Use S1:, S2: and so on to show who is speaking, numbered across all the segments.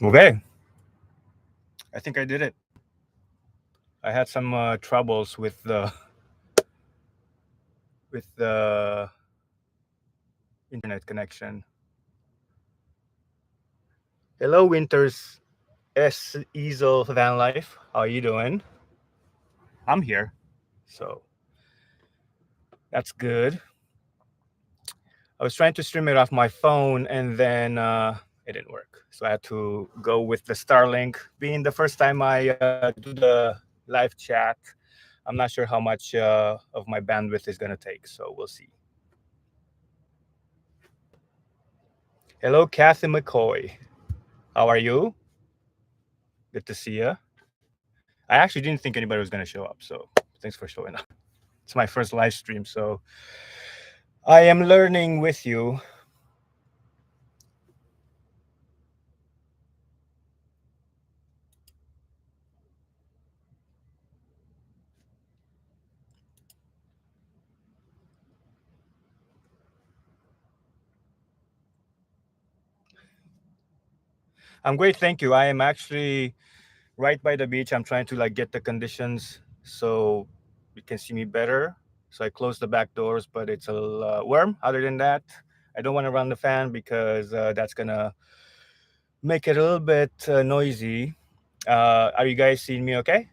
S1: Okay, I think I did it. I had some troubles with the internet connection. Hello, Winters S Easel Van Life. How are you doing? I'm here, so that's good. I was trying to stream it off my phone, and then it didn't work. So I had to go with the Starlink. Being the first time I do the live chat, I'm not sure how much of my bandwidth is going to take. So we'll see. Hello, Kathy McCoy. How are you? Good to see you. I actually didn't think anybody was going to show up, so thanks for showing up. It's my first live stream, so I am learning with you. I'm great, thank you. I am actually right by the beach. I'm trying to like get the conditions so you can see me better. So I closed the back doors, but it's a little warm. Other than that, I don't want to run the fan because that's gonna make it a little bit noisy. Are you guys seeing me okay?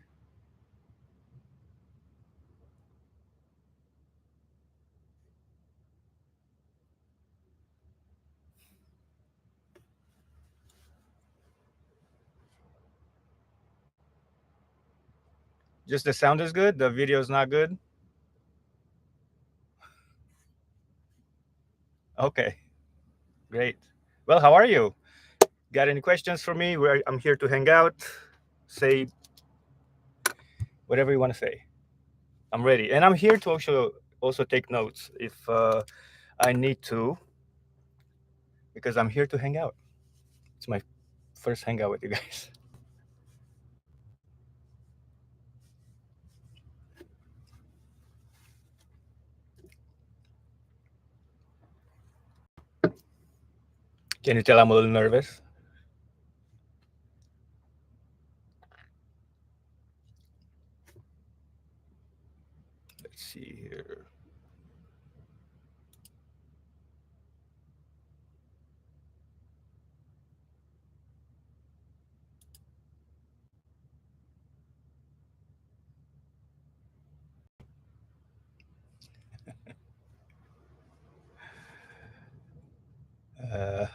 S1: Just the sound is good. The video is not good. Okay, great. Well, how are you? Got any questions for me? I'm here to hang out. Say whatever you want to say. I'm ready, and I'm here to also take notes if I need to, because I'm here to hang out. It's my first hangout with you guys. Can you tell I'm a little nervous? Let's see here.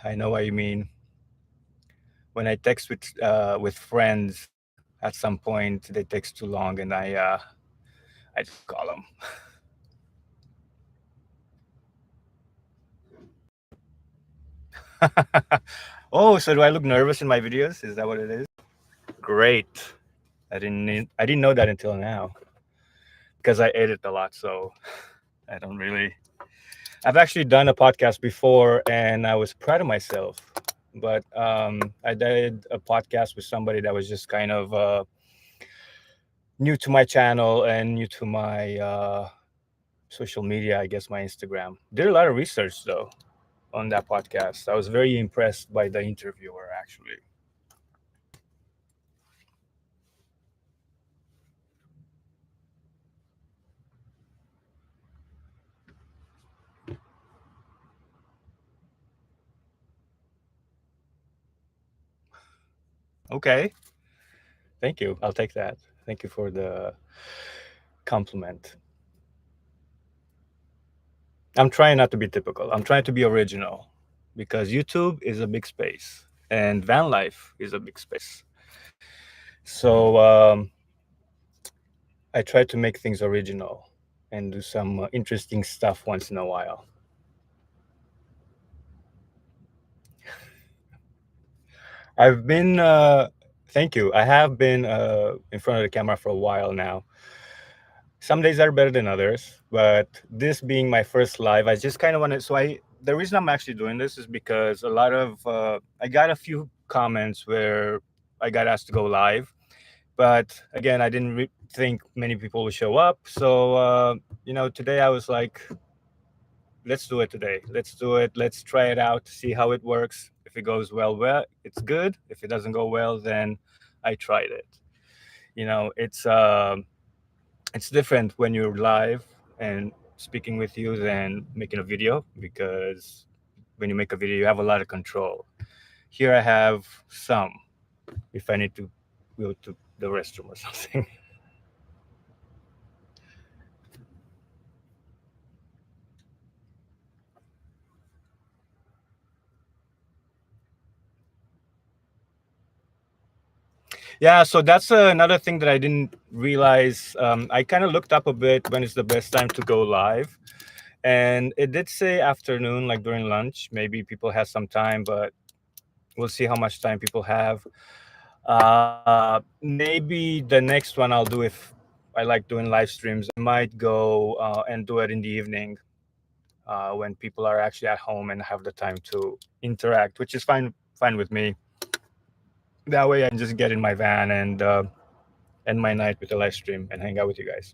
S1: I know what you mean. When I text with friends, at some point they text too long, and I just call them. Oh, so do I look nervous in my videos? Is that what it is? Great. I didn't know that until now because I edit a lot, so I don't really. I've actually done a podcast before, and I was proud of myself. But I did a podcast with somebody that was just kind of new to my channel and new to my social media. I guess my Instagram. Did a lot of research though on that podcast. I was very impressed by the interviewer actually. Okay, thank you. I'll take that. Thank you for the compliment. I'm trying not to be typical. I'm trying to be original because YouTube is a big space and van life is a big space. So I try to make things original and do some interesting stuff once in a while. I've been, thank you. I have been in front of the camera for a while now. Some days are better than others, but this being my first live, I just kind of wanted. The reason I'm actually doing this is because I got a few comments where I got asked to go live, but again, I didn't think many people would show up. So, today I was like, let's do it today. Let's do it. Let's try it out, see how it works. If it goes well, it's good. If it doesn't go well, then I tried it. You know, it's different when you're live and speaking with you than making a video, because when you make a video, you have a lot of control. Here I have some, if I need to go to the restroom or something. Yeah, so that's another thing that I didn't realize. I kind of looked up a bit when is the best time to go live, and it did say afternoon, like during lunch. Maybe people have some time, but we'll see how much time people have. Maybe the next one I'll do, if I like doing live streams, I might go and do it in the evening, when people are actually at home and have the time to interact, which is fine with me. That way I can just get in my van and end my night with a live stream and hang out with you guys.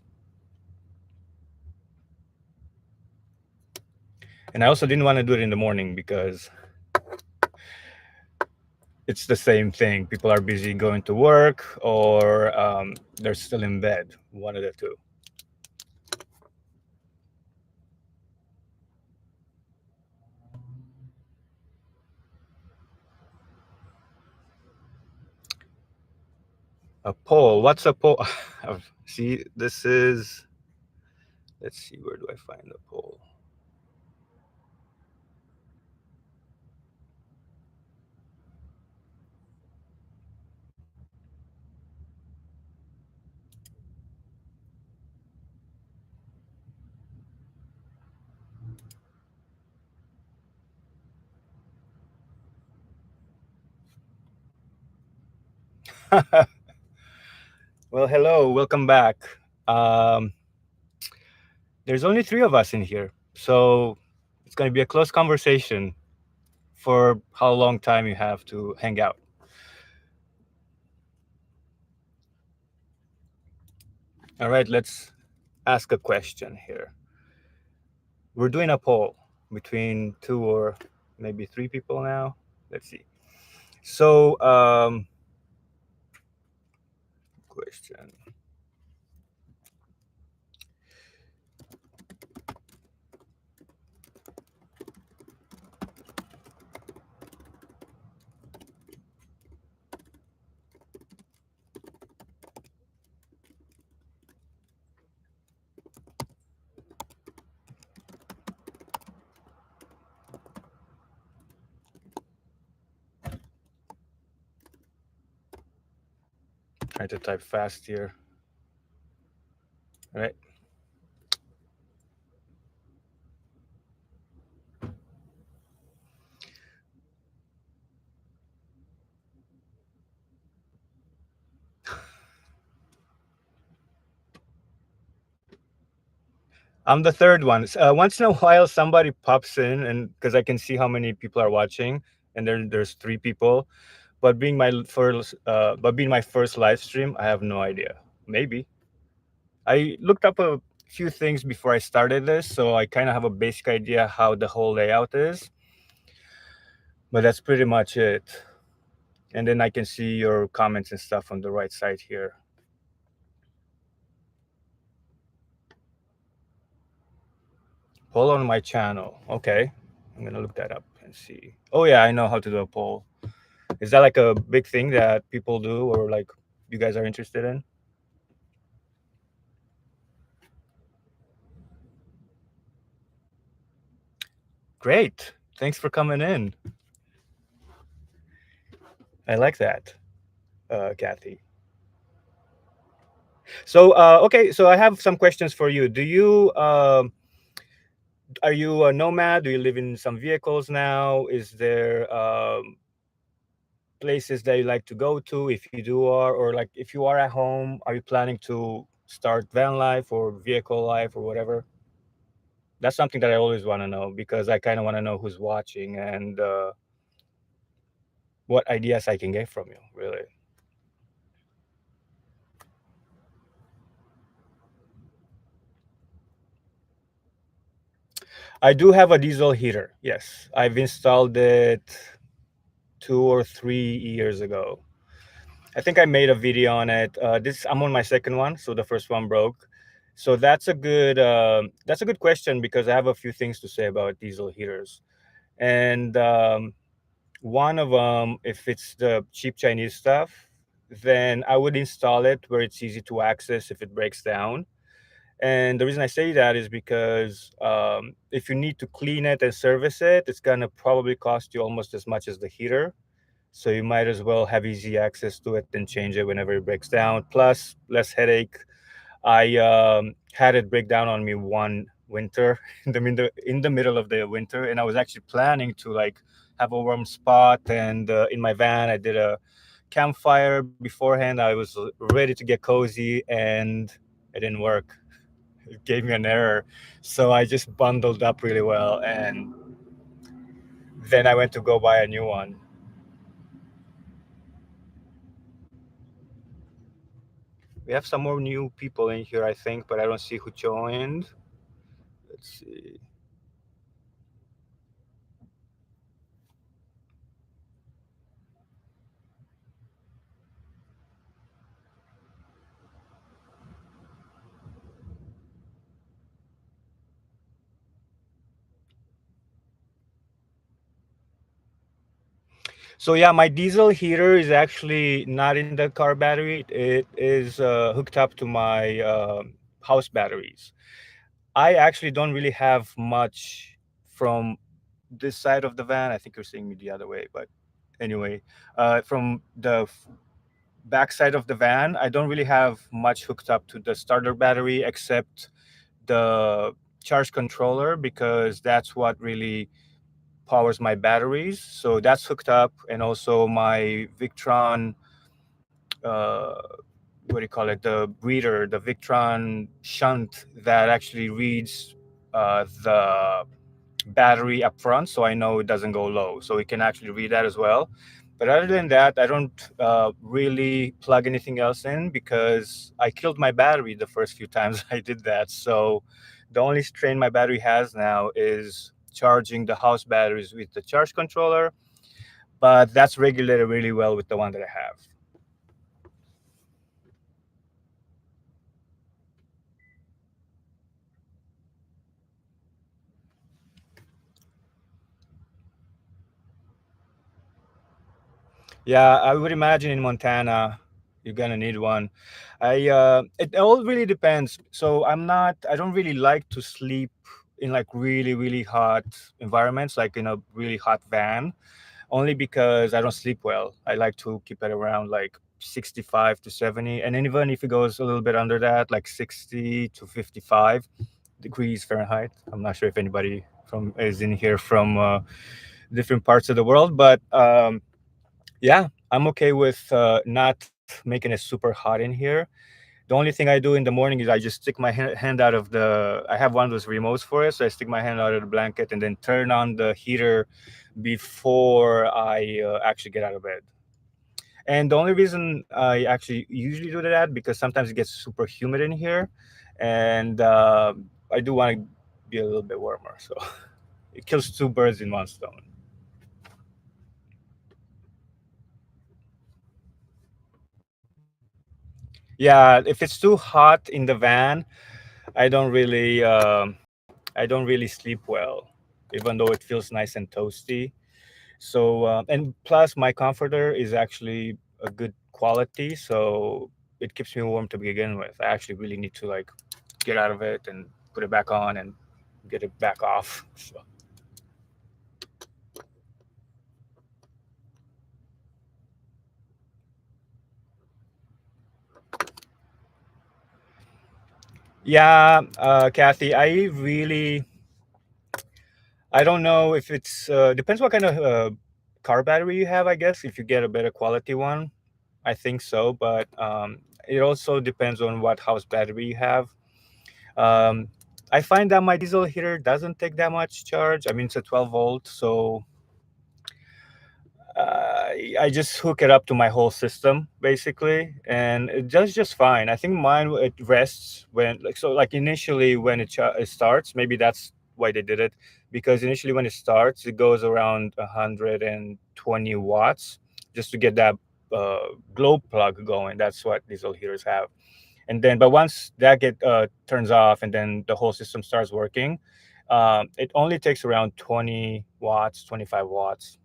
S1: And I also didn't want to do it in the morning because it's the same thing. People are busy going to work, or they're still in bed, one of the two. A poll. What's a poll? See, this is. Let's see, where do I find the poll? Well, hello, welcome back. Um, there's only three of us in here, so it's going to be a close conversation for how long time you have to hang out. All right, let's ask a question here. We're doing a poll between two or maybe three people now. Let's see. So, question. Trying to type fast here. All right. I'm the third one. Once in a while, somebody pops in, and because I can see how many people are watching, and there's three people. But being my first live stream, I have no idea. Maybe I looked up a few things before I started this, so I kind of have a basic idea how the whole layout is. But that's pretty much it. And then I can see your comments and stuff on the right side here. Poll on my channel. Okay, I'm gonna look that up and see. Oh yeah, I know how to do a poll. Is that like a big thing that people do, or like you guys are interested in? Great. Thanks for coming in. I like that, Kathy. So, okay, so I have some questions for you. Are you a nomad? Do you live in some vehicles now? Is there places that you like to go to, if you do, or like if you are at home, are you planning to start van life or vehicle life or whatever? That's something that I always want to know, because I kind of want to know who's watching and what ideas I can get from you, really. I do have a diesel heater. Yes, I've installed it 2 or 3 years ago. I think I made a video on it. This I'm on my second one, so the first one broke. So that's a good question because I have a few things to say about diesel heaters. And one of them, if it's the cheap Chinese stuff, then I would install it where it's easy to access if it breaks down. And the reason I say that is because if you need to clean it and service it, it's gonna probably cost you almost as much as the heater. So you might as well have easy access to it and change it whenever it breaks down. Plus, less headache. I had it break down on me one winter in the middle of the winter, and I was actually planning to like have a warm spot. And in my van, I did a campfire beforehand. I was ready to get cozy, and it didn't work. It gave me an error, so I just bundled up really well, and then I went to go buy a new one. We have some more new people in here, I think, but I don't see who joined. Let's see. So yeah, my diesel heater is actually not in the car battery. It is hooked up to my house batteries. I actually don't really have much from this side of the van. I think you're seeing me the other way, but anyway, from the back side of the van, I don't really have much hooked up to the starter battery except the charge controller because that's what really powers my batteries. So that's hooked up, and also my Victron, uh, what do you call it? The reader, the Victron shunt that actually reads the battery up front, so I know it doesn't go low. So it can actually read that as well. But other than that, I don't really plug anything else in because I killed my battery the first few times I did that. So the only strain my battery has now is charging the house batteries with the charge controller, but that's regulated really well with the one that I have. Yeah, I would imagine in Montana, you're gonna need one. It all really depends. So I don't really like to sleep in like really, really hot environments, like in a really hot van, only because I don't sleep well. I like to keep it around like 65 to 70. And then even if it goes a little bit under that, like 60 to 55 degrees Fahrenheit. I'm not sure if anybody from is in here from different parts of the world, but yeah, I'm okay with not making it super hot in here. The only thing I do in the morning is I just stick my hand out of the. I have one of those remotes for it, so I stick my hand out of the blanket and then turn on the heater before I actually get out of bed. And the only reason I actually usually do that because sometimes it gets super humid in here, and I do want to be a little bit warmer. So it kills two birds in one stone. Yeah, if it's too hot in the van, I don't really I don't really sleep well, even though it feels nice and toasty. So and plus my comforter is actually a good quality, so it keeps me warm to begin with. I actually really need to like get out of it and put it back on and get it back off. So yeah, Kathy, I don't know if it's depends what kind of car battery you have. I guess if you get a better quality one, I think so. But it also depends on what house battery you have. Um, I find that my diesel heater doesn't take that much charge. I mean, it's a 12 volt, so I just hook it up to my whole system basically, and it does just fine. I think mine it rests when like initially when it starts. Maybe that's why they did it, because initially when it starts, it goes around 120 watts just to get that glow plug going. That's what these old heaters have. And then, but once that get turns off, and then the whole system starts working, it only takes around 20 watts, 25 watts.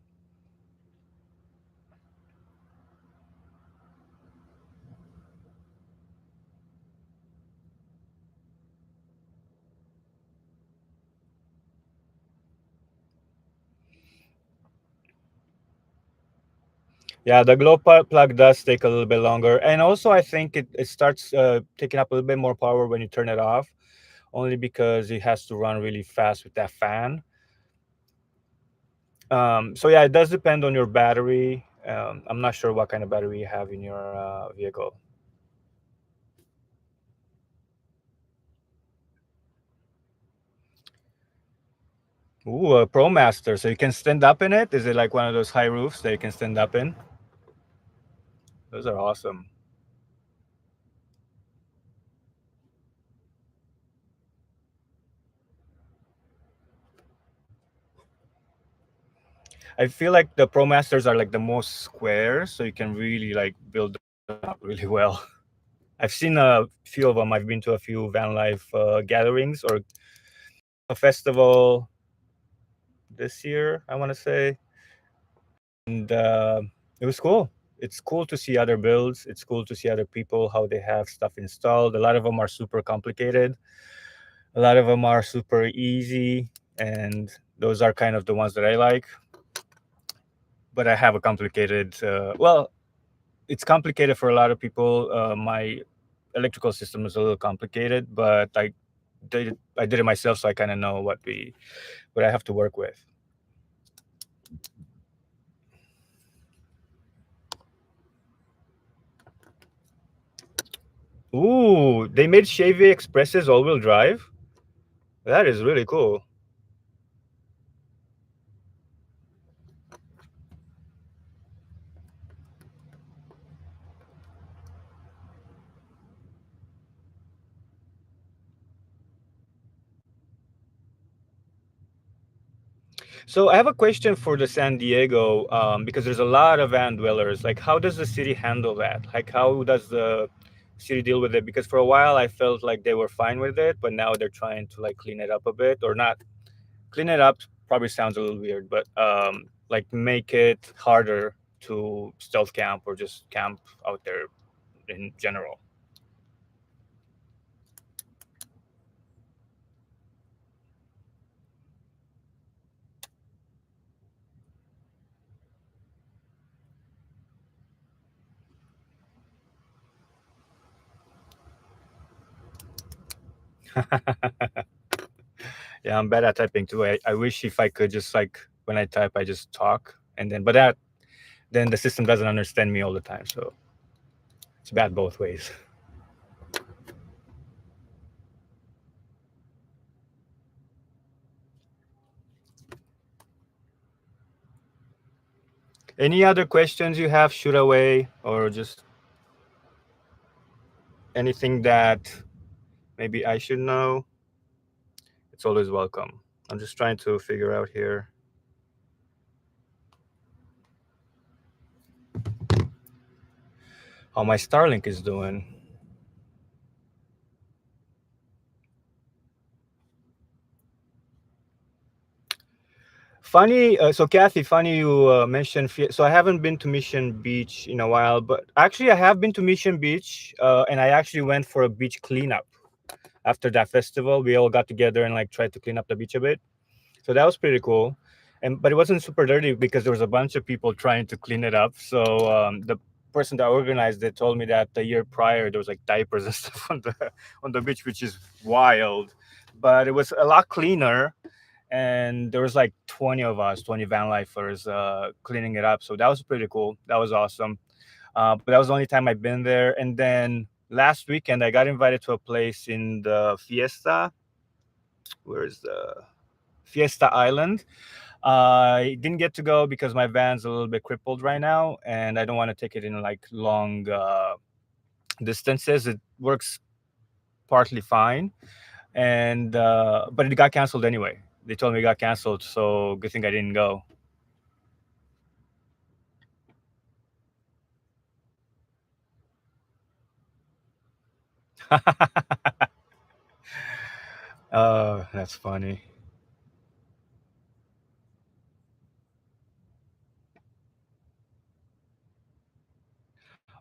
S1: Yeah, the plug does take a little bit longer, and also I think it starts taking up a little bit more power when you turn it off, only because it has to run really fast with that fan. So yeah, it does depend on your battery. I'm not sure what kind of battery you have in your vehicle. Ooh, a ProMaster. So you can stand up in it? Is it like one of those high roofs that you can stand up in? Those are awesome. I feel like the ProMasters are like the most square, so you can really like build them up really well. I've seen a few of them. I've been to a few van life gatherings or a festival this year, I want to say, and it was cool. It's cool to see other builds. It's cool to see other people how they have stuff installed. A lot of them are super complicated. A lot of them are super easy, and those are kind of the ones that I like. But I have a complicated. Well, it's complicated for a lot of people. My electrical system is a little complicated, but I did it myself, so I kind of know what I have to work with. Ooh, they made Chevy Expresses all-wheel drive. That is really cool. So I have a question for the San Diego, because there's a lot of van dwellers. Like, how does the city handle that? Like, how does the city deal with it? Because for a while I felt like they were fine with it, but now they're trying to like clean it up a bit, or not clean it up. Probably sounds a little weird, but like make it harder to stealth camp or just camp out there in general. Yeah, I'm bad at typing too. I wish if I could just like when I type, I just talk, and then but that then the system doesn't understand me all the time. So it's bad both ways. Any other questions you have, shoot away, or just anything that maybe I should know. It's always welcome. I'm just trying to figure out here how my Starlink is doing. Funny, so Kathy, funny you mentioned. So I haven't been to Mission Beach in a while, but actually I have been to Mission Beach, and I actually went for a beach cleanup after that festival. We all got together and like tried to clean up the beach a bit. So that was pretty cool. And but it wasn't super dirty because there was a bunch of people trying to clean it up. So the person that organized it told me that the year prior there was like diapers and stuff on the beach, which is wild. But it was a lot cleaner, and there was like 20 of us, 20 van lifers cleaning it up. So that was pretty cool. That was awesome. But that was the only time I've been there. And then last weekend I got invited to a place in the Fiesta. Where is the Fiesta Island? I didn't get to go because my van's a little bit crippled right now, and I don't want to take it in like long distances. It works partly fine, and but it got canceled anyway. They told me it got canceled, so good thing I didn't go. Oh, that's funny.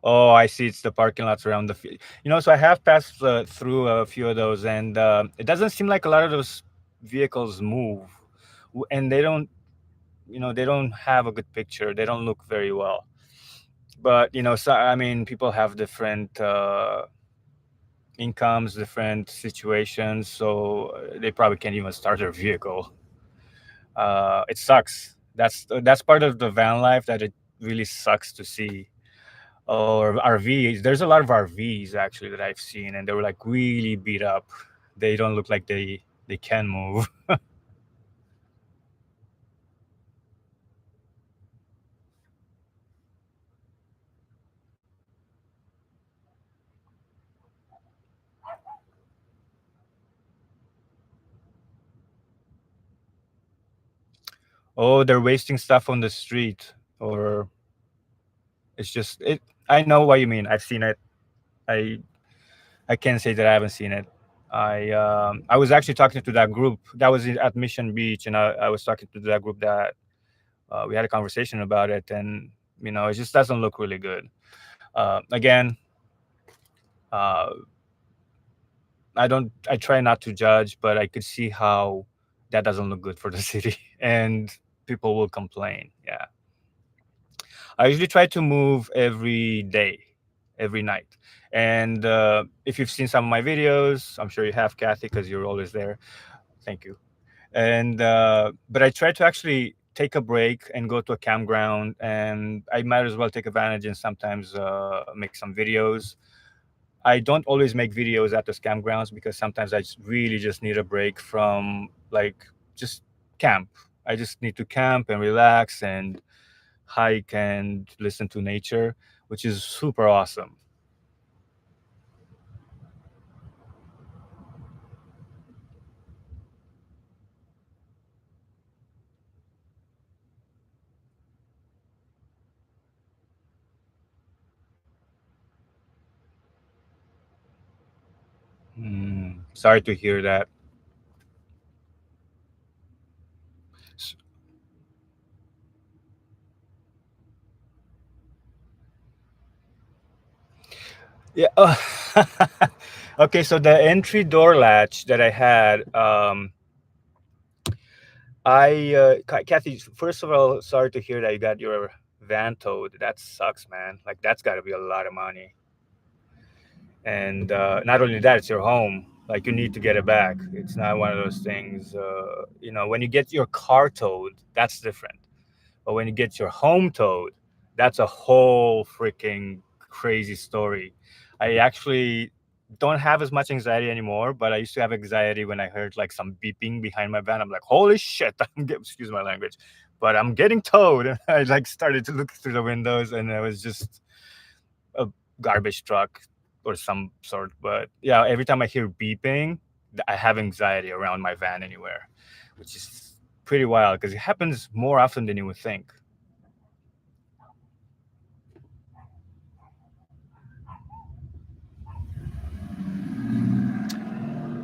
S1: Oh, I see. It's the parking lots around the. So I have passed through a few of those, and it doesn't seem like a lot of those vehicles move, and they don't. They don't have a good picture. They don't look very well. But so I mean, people have different incomes, different situations, so they probably can't even start their vehicle. It sucks. That's part of the van life that it really sucks to see. Or RVs. There's a lot of RVs actually that I've seen, and they were like really beat up. They don't look like they can move. Oh, they're wasting stuff on the street, or it's just it. I know what you mean. I've seen it. I I can't say that I haven't seen it. I was actually talking to that group that was at Mission Beach, and I was talking to that group that we had a conversation about it, and it just doesn't look really good. Again, uh, I try not to judge, but I could see how that doesn't look good for the city, and people will complain. Yeah, I usually try to move every day, every night. And if you've seen some of my videos, I'm sure you have, Kathy, because you're always there. Thank you. And but I try to actually take a break and go to a campground, and I might as well take advantage and sometimes make some videos. I don't always make videos at the campgrounds because sometimes I really just need a break from like just camp. I just need to camp and relax and hike and listen to nature, which is super awesome. Sorry to hear that. S- Yeah. Okay, so the entry door latch that I had, Kathy, first of all, sorry to hear that you got your van towed. That sucks, man. Like, that's got to be a lot of money. And not only that, it's your home. Like, you need to get it back. It's not one of those things, when you get your car towed, that's different. But when you get your home towed, that's a whole freaking crazy story. I actually don't have as much anxiety anymore, but I used to have anxiety when I heard like some beeping behind my van. I'm like, holy shit, excuse my language, but I'm getting towed. And I like started to look through the windows, and it was just a garbage truck or some sort. But yeah, every time I hear beeping, I have anxiety around my van anywhere, which is pretty wild because it happens more often than you would think.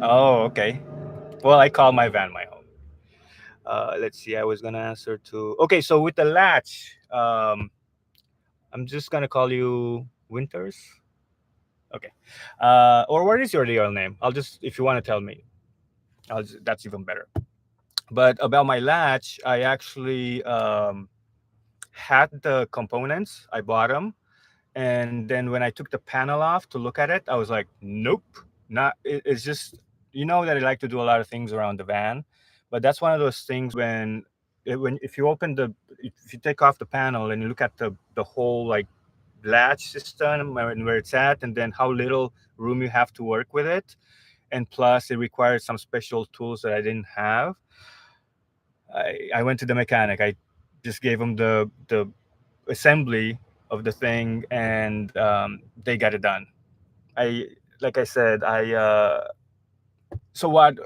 S1: Oh, okay. Well, I call my van my home. Let's see. I was gonna answer to. Okay, so with the latch, I'm just gonna call you Winters. Okay. Or what is your real name? I'll just, if you want to tell me, that's even better. But about my latch, I actually had the components. I bought them, and then when I took the panel off to look at it, I was like, nope, not. It's just, that I like to do a lot of things around the van, but that's one of those things when if you open if you take off the panel and you look at the whole like latch system and where it's at, and then how little room you have to work with it, and plus it requires some special tools that I didn't have. I went to the mechanic. I just gave him the assembly of the thing, and they got it done. I like I said, I so what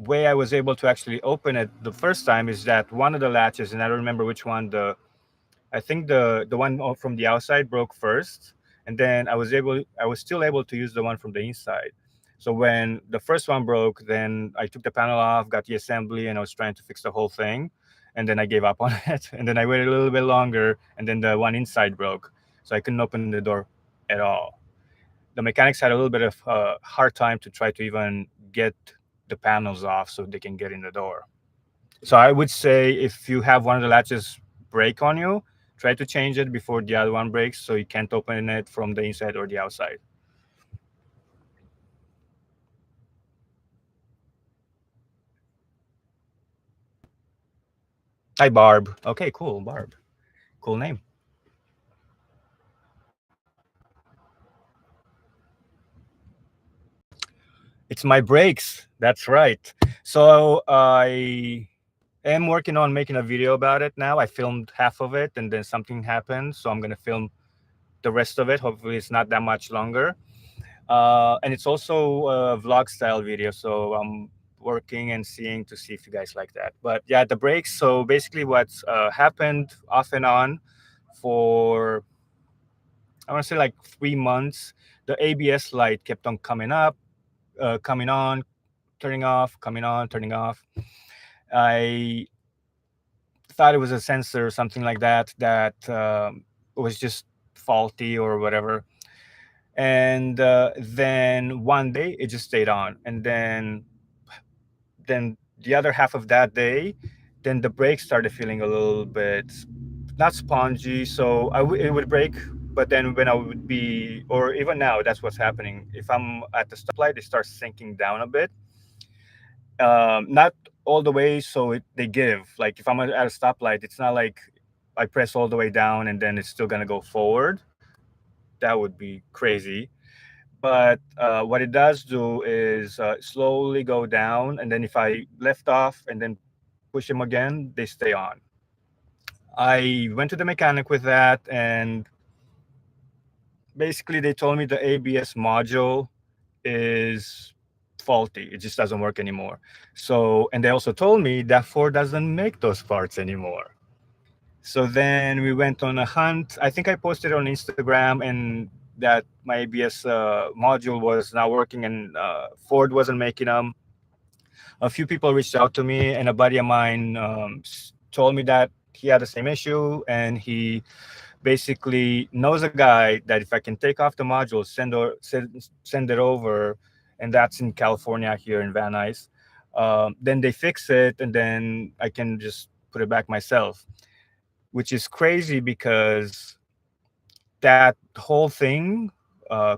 S1: way I was able to actually open it the first time is that one of the latches, and I don't remember which one, I think the one from the outside broke first, and then I was still able to use the one from the inside. So when the first one broke, then I took the panel off, got the assembly, and I was trying to fix the whole thing, and then I gave up on it. And then I waited a little bit longer, and then the one inside broke, so I couldn't open the door at all. The mechanics had a little bit of a hard time to try to even get the panels off so they can get in the door. So I would say if you have one of the latches break on you, try to change it before the other one breaks so you can't open it from the inside or the outside. Hi, Barb. Okay, cool, Barb. Cool name. It's my brakes. That's right. So I am working on making a video about it now. I filmed half of it and then something happened. So I'm going to film the rest of it. Hopefully, it's not that much longer. And it's also a vlog style video. So I'm working and seeing to see if you guys like that. But yeah, the brakes. So basically, what's happened off and on for, I want to say, like 3 months, the ABS light kept on coming up, coming on, turning off, coming on, turning off. I thought it was a sensor or something like that that was just faulty or whatever. And then one day it just stayed on, and then the other half of that day, then the brakes started feeling a little bit not spongy. So it would break, but then when I would be, or even now, that's what's happening. If I'm at the stoplight, it starts sinking down a bit. Not all the way, so they give. Like if I'm at a stoplight, it's not like I press all the way down and then it's still gonna go forward. That would be crazy. But what it does do is slowly go down, and then if I lift off and then push them again, they stay on. I went to the mechanic with that, and basically they told me the ABS module is faulty. It just doesn't work anymore. So, and they also told me that Ford doesn't make those parts anymore. So then we went on a hunt. I think I posted on Instagram and that my ABS module was not working and Ford wasn't making them. A few people reached out to me, and a buddy of mine told me that he had the same issue, and he basically knows a guy that if I can take off the module, send it over, and that's in California here in Van Nuys. Then they fix it, and then I can just put it back myself, which is crazy because that whole thing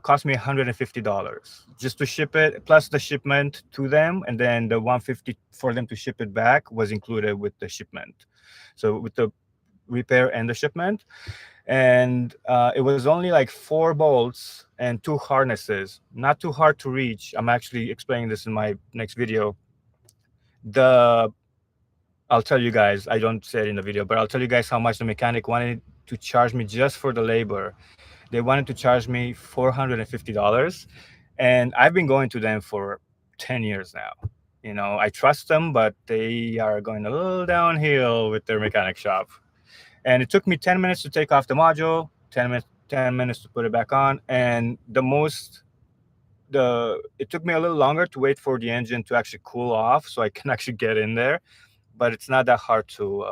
S1: cost me $150 just to ship it, plus the shipment to them, and then the 150 for them to ship it back was included with the shipment. So with the repair and the shipment, and it was only like 4 bolts and 2 harnesses, not too hard to reach. I'm actually explaining this in my next video. The I'll tell you guys, I don't say it in the video, but I'll tell you guys how much the mechanic wanted to charge me just for the labor. They wanted to charge me $450, and I've been going to them for 10 years now. You know, I trust them, but they are going a little downhill with their mechanic shop. And it took me 10 minutes to take off the module, 10 minutes to put it back on, and it took me a little longer to wait for the engine to actually cool off so I can actually get in there, but it's not that hard to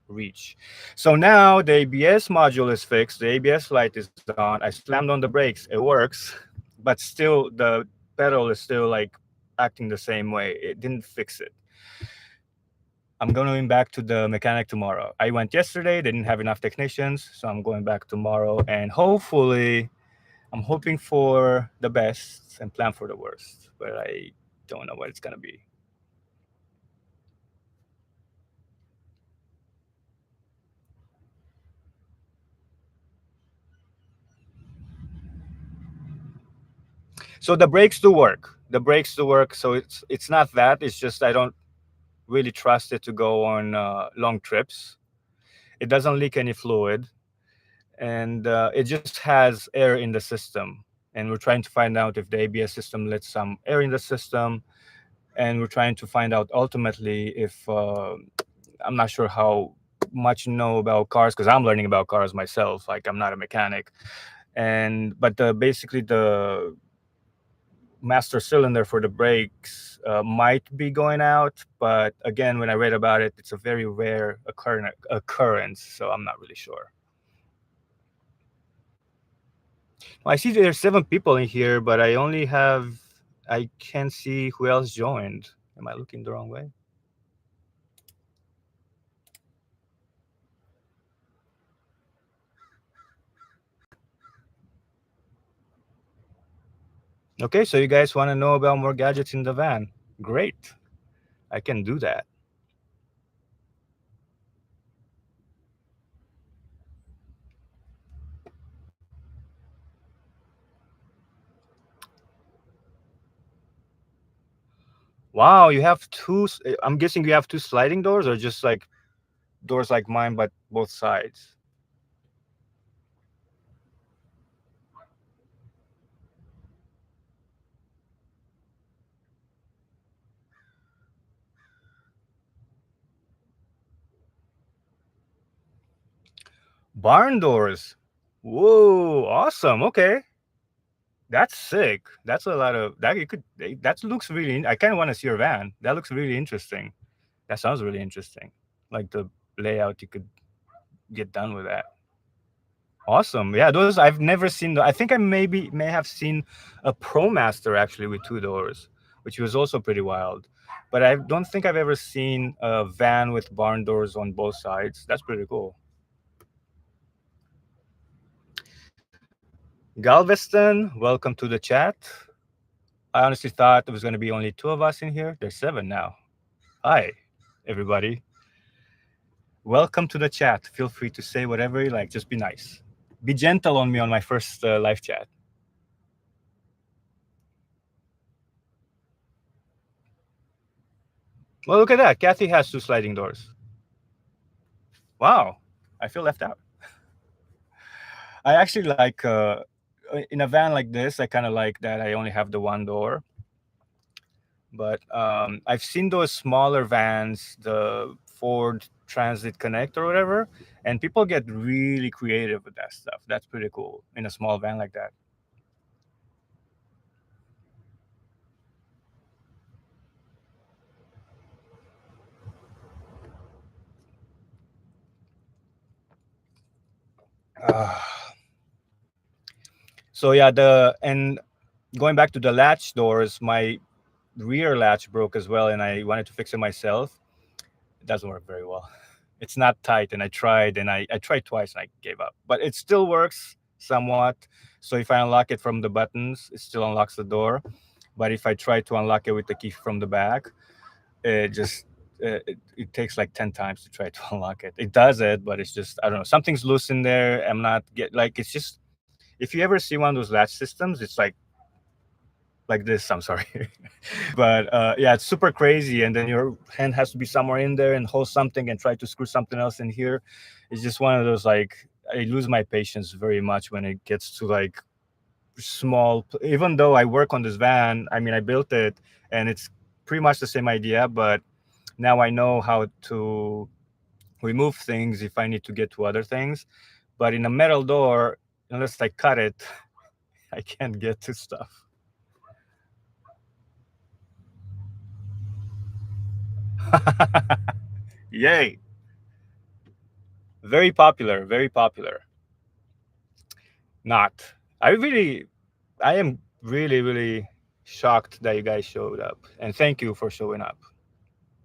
S1: reach. So now the ABS module is fixed, the ABS light is on, I slammed on the brakes, it works, but still the pedal is still like acting the same way. It didn't fix it. I'm going back to the mechanic tomorrow. I went yesterday, they didn't have enough technicians, so I'm going back tomorrow, and hopefully I'm hoping for the best and plan for the worst, but I don't know what it's gonna be. So the brakes do work. The brakes do work. So it's not that. It's just I don't really trust it to go on long trips. It doesn't leak any fluid, and it just has air in the system. And we're trying to find out if the ABS system lets some air in the system. and we're trying to find out ultimately if I'm not sure how much you know about cars because I'm learning about cars myself. Like I'm not a mechanic, and but basically the master cylinder for the brakes might be going out, but again, when I read about it, it's a very rare occurrence, so I'm not really sure. I see there's 7 people in here, but I can't see who else joined. Am I looking the wrong way? Okay, so you guys want to know about more gadgets in the van? Great, I can do that. Wow, you have I'm guessing you have two sliding doors, or just like doors like mine, but both sides. Barn doors. Whoa, awesome. Okay. That's sick. That's a lot of that. You could that looks really. I kind of want to see your van. That looks really interesting. That sounds really interesting. Like the layout, you could get done with that. Awesome. Yeah, those I've never seen. I think I may have seen a ProMaster actually with 2 doors, which was also pretty wild. But I don't think I've ever seen a van with barn doors on both sides. That's pretty cool. Galveston, welcome to the chat. I honestly thought there was going to be only 2 of us in here. There's 7 now. Hi, everybody. Welcome to the chat. Feel free to say whatever you like. Just be nice. Be gentle on me on my first live chat. Well, look at that. Kathy has 2 sliding doors. Wow, I feel left out. I actually like in a van like this. I kind of like that I only have the 1 door. But I've seen those smaller vans, the Ford Transit Connect or whatever, and people get really creative with that stuff. That's pretty cool in a small van like that. Uh, so yeah, the and going back to the latch doors, my rear latch broke as well, and I wanted to fix it myself. It doesn't work very well. It's not tight, and I tried twice and I gave up. But it still works somewhat. So if I unlock it from the buttons, it still unlocks the door. But if I try to unlock it with the key from the back, it just it takes like 10 times to try to unlock it. It does it, but it's just I don't know. Something's loose in there. I'm not get like it's just if you ever see one of those latch systems, it's like this. I'm sorry. But yeah, it's super crazy, and then your hand has to be somewhere in there and hold something and try to screw something else in here. It's just one of those like I lose my patience very much when it gets to like small. Even though I work on this van, I mean I built it and it's pretty much the same idea, but now I know how to remove things if I need to get to other things. But in a metal door, unless I cut it, I can't get to stuff. Yay. Very popular, very popular. Not. I am really, really shocked that you guys showed up. And thank you for showing up.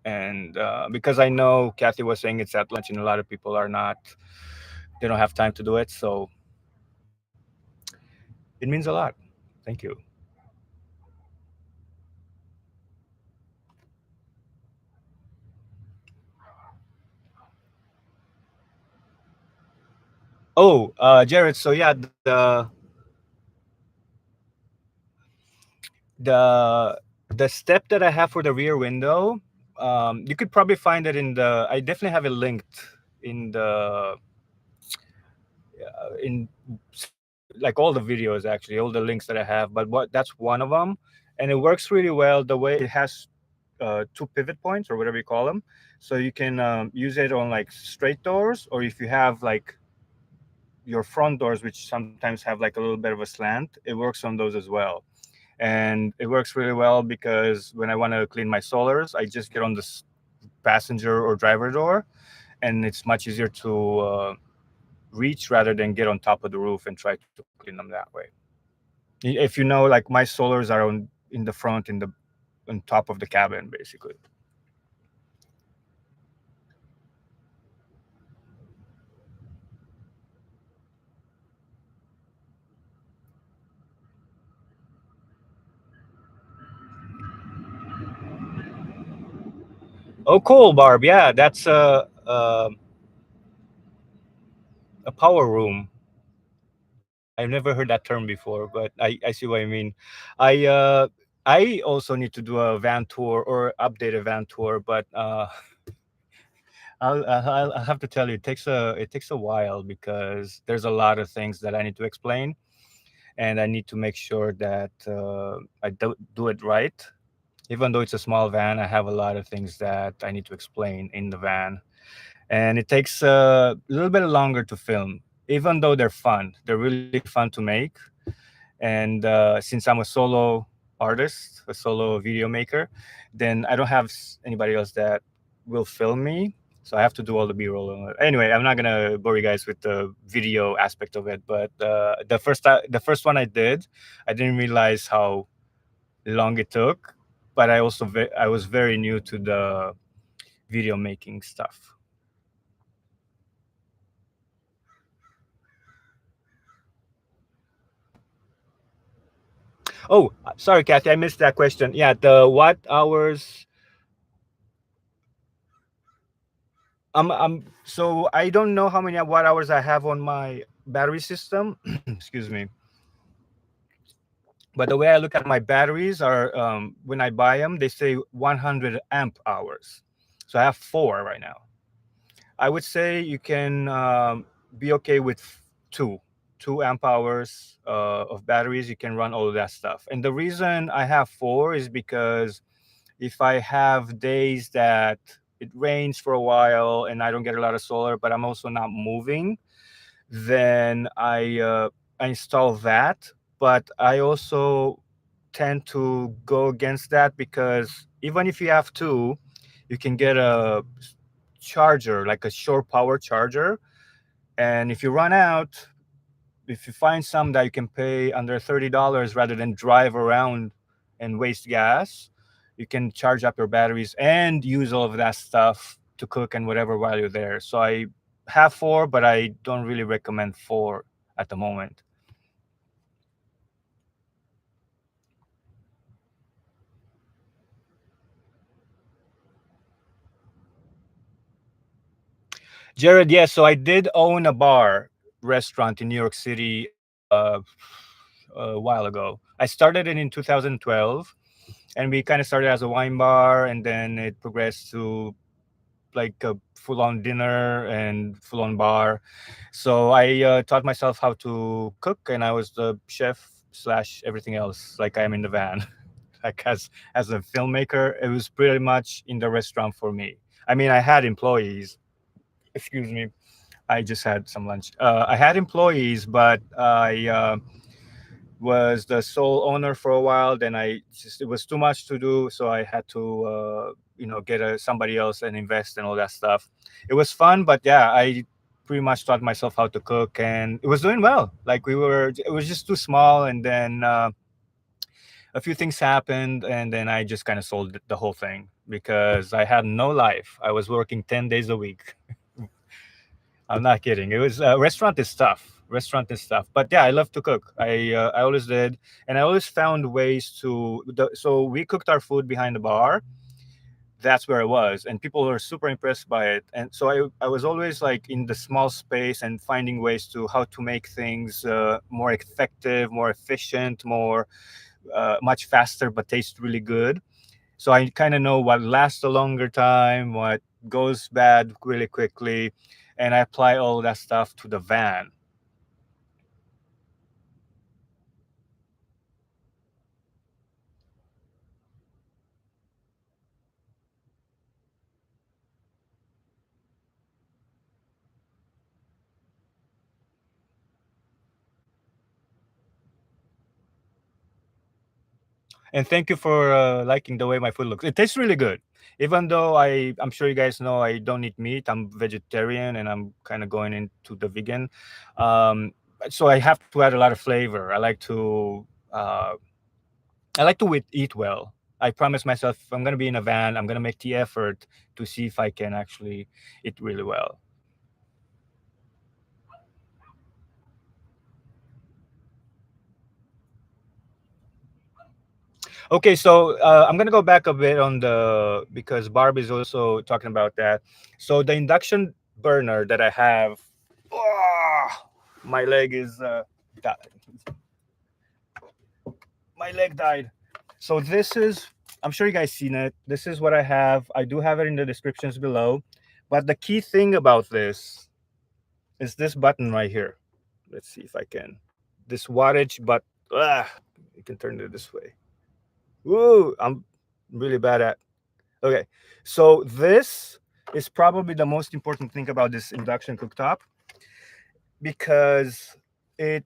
S1: And because I know Kathy was saying it's at lunch and a lot of people are not, they don't have time to do it. So it means a lot. Thank you. Oh, Jared. So yeah, the the step that I have for the rear window, you could probably find it in the. I definitely have it linked in the in like all the videos actually, all the links that I have. But what that's one of them, and it works really well. The way it has two pivot points or whatever you call them, so you can use it on like straight doors, or if you have like your front doors, which sometimes have like a little bit of a slant, it works on those as well. And it works really well because when I want to clean my solars, I just get on this passenger or driver door, and it's much easier to reach rather than get on top of the roof and try to clean them that way. If you know, like my solars are on in the front, in the on top of the cabin, basically. Oh, cool, Barb. Yeah, that's a power room. I've never heard that term before, but I see what I mean. I uh, I also need to do a van tour or update a van tour, but I'll have to tell you, it takes a while because there's a lot of things that I need to explain, and I need to make sure that I do it right. Even though it's a small van, I have a lot of things that I need to explain in the van, and it takes a little bit longer to film. Even though they're fun, they're really fun to make. And since I'm a solo artist, a solo video maker, then I don't have anybody else that will film me. So I have to do all the B-roll. Anyway, I'm not gonna bore you guys with the video aspect of it. But the first one I did, I didn't realize how long it took. But I was very new to the video making stuff. Oh, sorry, Kathy, I missed that question. Yeah, the what hours. So I don't know how many watt hours I have on my battery system. Excuse me. But the way I look at my batteries are when I buy them, they say 100 amp hours. So I have four right now. I would say you can be okay with two, 2 amp hours of batteries. You can run all of that stuff. And the reason I have four is because if I have days that it rains for a while and I don't get a lot of solar, but I'm also not moving, then I install that. But I also tend to go against that because even if you have two, you can get a charger, like a shore power charger. And if you run out, if you find some that you can pay under $30 rather than drive around and waste gas, you can charge up your batteries and use all of that stuff to cook and whatever while you're there. So I have four, but I don't really recommend four at the moment. Jared, yes. So I did own a bar restaurant in New York City a while ago. I started it in 2012, and we kind of started as a wine bar, and then it progressed to like a full-on dinner and full-on bar. So I taught myself how to cook, and I was the chef slash everything else, like I am in the van. Like as a filmmaker, it was pretty much in the restaurant for me. I mean, I had employees. Excuse me. I just had some lunch. I had employees, but I was the sole owner for a while. Then it was too much to do, so I had to get somebody else and invest and all that stuff. It was fun, but yeah, I pretty much taught myself how to cook, and it was doing well. Like it was just too small, and then a few things happened, and then I just kind of sold the whole thing because I had no life. I was working 10 days a week. I'm not kidding. It was restaurant is tough. Restaurant is tough. But yeah, I love to cook. I always did, and I always found ways to. So we cooked our food behind the bar. That's where I was, and people were super impressed by it. And so I was always like in the small space and finding ways to how to make things more effective, more efficient, more much faster, but taste really good. So I kind of know what lasts a longer time, what goes bad really quickly, and I apply all that stuff to the van. And thank you for liking the way my food looks. It tastes really good. Even though I'm sure you guys know I don't eat meat. I'm vegetarian and I'm kind of going into the vegan. Um, so I have to add a lot of flavor. I like to eat well. I promise myself if I'm gonna be in a van, I'm gonna make the effort to see if I can actually eat really well. Okay, so I'm gonna go back a bit on the because Barb is also talking about that. So the induction burner that I have, ah, my leg is my leg died. So this is, I'm sure you guys seen it. This is what I have. I do have it in the descriptions below. But the key thing about this is this button right here. Let's see if I can. This wattage, but you can turn it this way. Woo! I'm really bad at. Okay, so this is probably the most important thing about this induction cooktop because it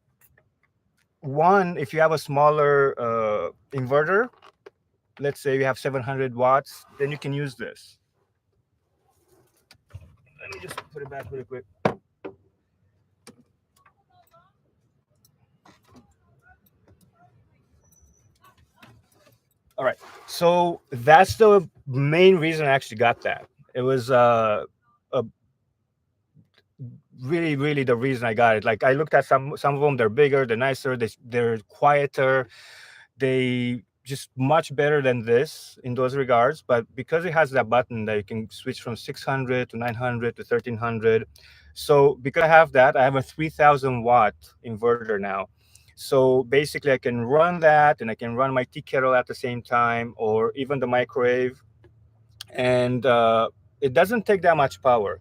S1: one, if you have a smaller inverter, let's say you have 700 watts, then you can use this. Let me just put it back really quick. All right. So that's the main reason I actually got that. It was a really the reason I got it. Like I looked at some of them, they're bigger, they're nicer, they're quieter, they just much better than this in those regards. But because it has that button that you can switch from 600 to 900 to 1300, so because I have that, I have a 3000 watt inverter now. So basically, I can run that, and I can run my tea kettle at the same time, or even the microwave, and it doesn't take that much power.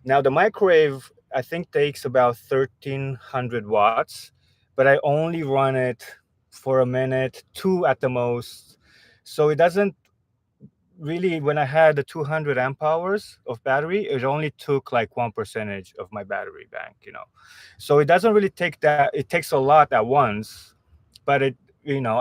S1: Now the microwave, I think, takes about 1300 watts, but I only run it for a minute, two at the most. So it doesn't really, when I had the 200 amp hours of battery, it only took like 1% of my battery bank. So it doesn't really take that, it takes a lot at once, but I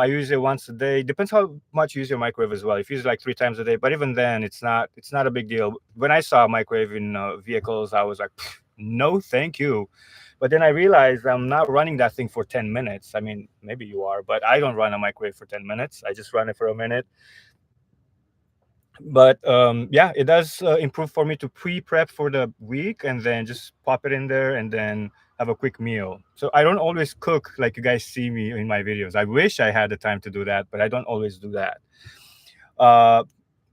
S1: use it once a day. Depends how much you use your microwave as well. If you use it like 3 times a day, but even then, it's not a big deal. When I saw a microwave in vehicles, I was like, no, thank you. But then I realized I'm not running that thing for 10 minutes. I mean, maybe you are, but I don't run a microwave for 10 minutes. I just run it for a minute. But yeah, it does improve for me to pre-prep for the week and then just pop it in there and then have a quick meal. So I don't always cook like you guys see me in my videos. I wish I had the time to do that, but I don't always do that. uh,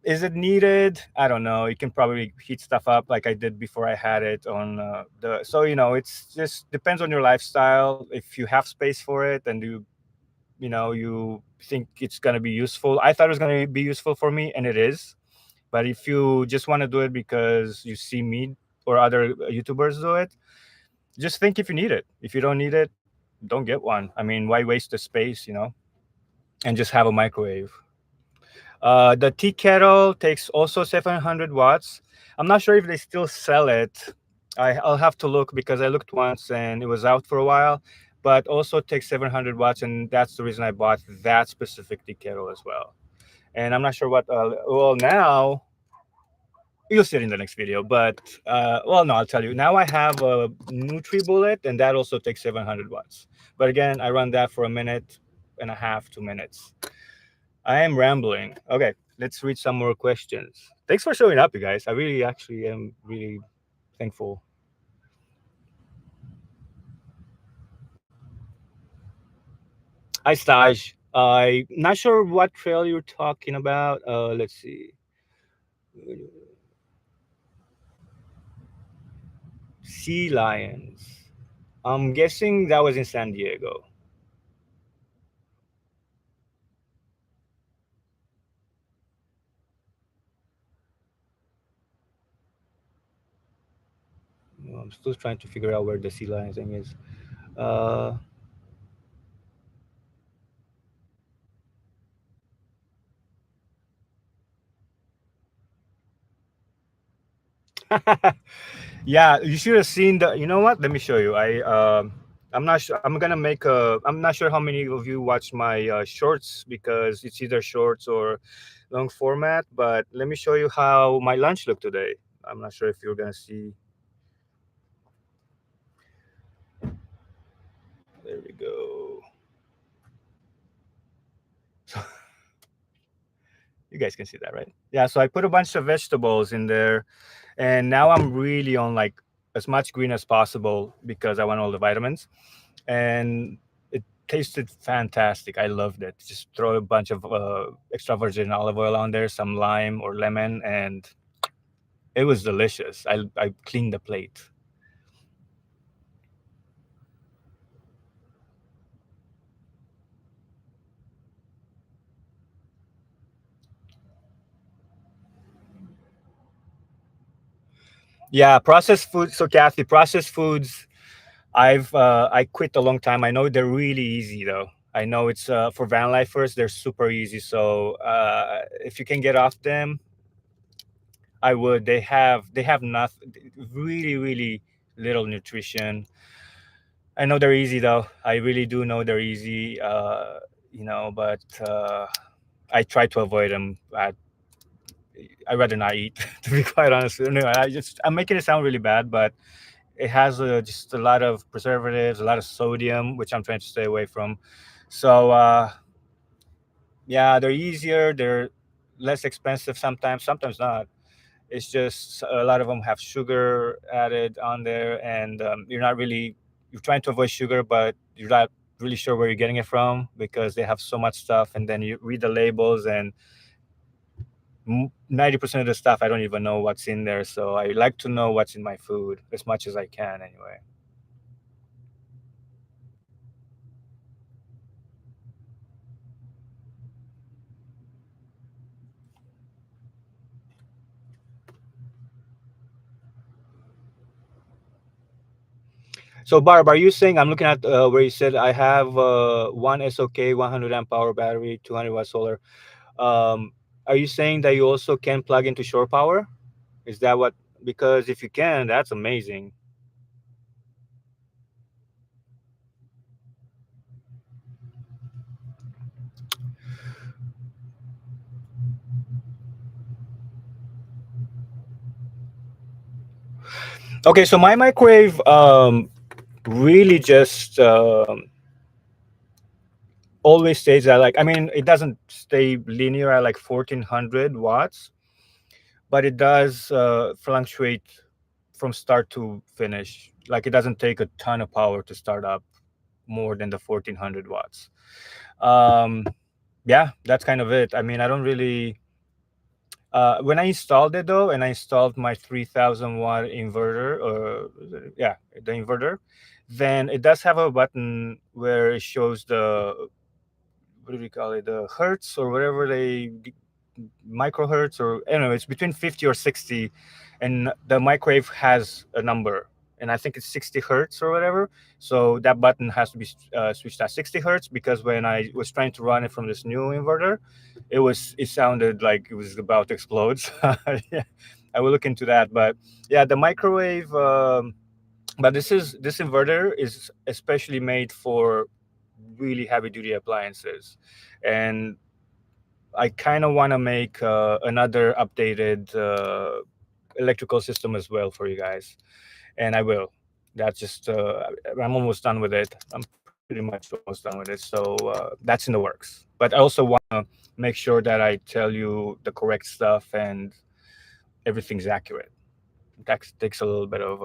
S1: is it needed? I don't know. You can probably heat stuff up like I did before I had it on the so it's just depends on your lifestyle. If you have space for it and you think it's going to be useful. I thought it was going to be useful for me, and it is. But if you just want to do it because you see me or other YouTubers do it, just think if you need it. If you don't need it, don't get one. I mean, why waste the space, and just have a microwave. The tea kettle takes also 700 watts. I'm not sure if they still sell it. I'll have to look because I looked once and it was out for a while. But also takes 700 watts, and that's the reason I bought that specific tea kettle as well. And I'm not sure what. Well, now you'll see it in the next video. But well, no, I'll tell you. Now I have a NutriBullet, and that also takes 700 watts. But again, I run that for a minute and a half, 2 minutes. I am rambling. Okay, let's read some more questions. Thanks for showing up, you guys. I really actually am really thankful. Hi, Staj. I'm not sure what trail you're talking about. Let's see. Sea lions. I'm guessing that was in San Diego. I'm still trying to figure out where the sea lion thing is. Uh, yeah, you should have seen the. You know what? Let me show you. I'm not sure. I'm gonna make a. I'm not sure how many of you watch my shorts because it's either shorts or long format. But let me show you how my lunch looked today. I'm not sure if you're gonna see. There we go. So you guys can see that, right? Yeah. So I put a bunch of vegetables in there, and now I'm really on like as much green as possible because I want all the vitamins. And it tasted fantastic. I loved it. Just throw a bunch of extra virgin olive oil on there, some lime or lemon, and it was delicious. I cleaned the plate. Yeah, processed food. So Kathy, processed foods. I quit a long time. I know they're really easy though. I know it's for van lifers. They're super easy. So if you can get off them, I would. They have nothing. Really little nutrition. I know they're easy though. I really do know they're easy. But I try to avoid them. I rather not eat, to be quite honest. No, I'm making it sound really bad, but it has just a lot of preservatives, a lot of sodium, which I'm trying to stay away from. So yeah, they're easier. They're less expensive sometimes. Sometimes not. It's just a lot of them have sugar added on there, and you're trying to avoid sugar, but you're not really sure where you're getting it from because they have so much stuff. And then you read the labels, and 90% of the stuff I don't even know what's in there. So I like to know what's in my food as much as I can, anyway. So Barb, are you saying I'm looking at where you said I have one SOK 100 amp hour battery, 200 watt solar? Um, are you saying that you also can plug into shore power? Is that what? Because if you can, that's amazing. Okay, so my microwave really just always stays at like, I mean, it doesn't stay linear at like 1400 watts, but it does fluctuate from start to finish. Like it doesn't take a ton of power to start up more than the 1400 watts. Um, yeah, that's kind of it. I mean, I don't really. When I installed it though, and I installed my 3000 watt inverter, or yeah, the inverter, then it does have a button where it shows the, what do we call it, the hertz or whatever microhertz, or anyway, it's between 50 or 60, and the microwave has a number, and I think it's 60 hertz or whatever. So that button has to be switched at 60 hertz, because when I was trying to run it from this new inverter, it sounded like it was about to explode. So, yeah, I will look into that. But yeah, the microwave. But this inverter is especially made for really heavy duty appliances, and I kind of want to make another updated electrical system as well for you guys, and I will. That's just I'm almost done with it. I'm pretty much almost done with it, so that's in the works. But I also want to make sure that I tell you the correct stuff and everything's accurate. That takes a little bit of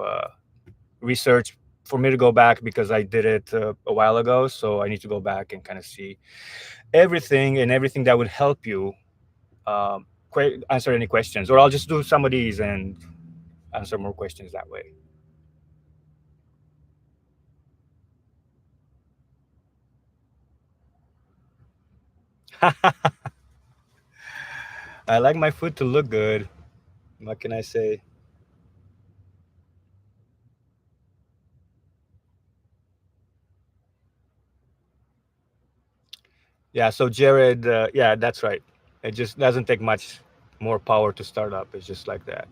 S1: research for me to go back because I did it a while ago. So I need to go back and kind of see everything that would help you answer any questions, or I'll just do some of these and answer more questions that way. I like my food to look good. What can I say? Yeah. So Jared, yeah, that's right. It just doesn't take much more power to start up. It's just like that.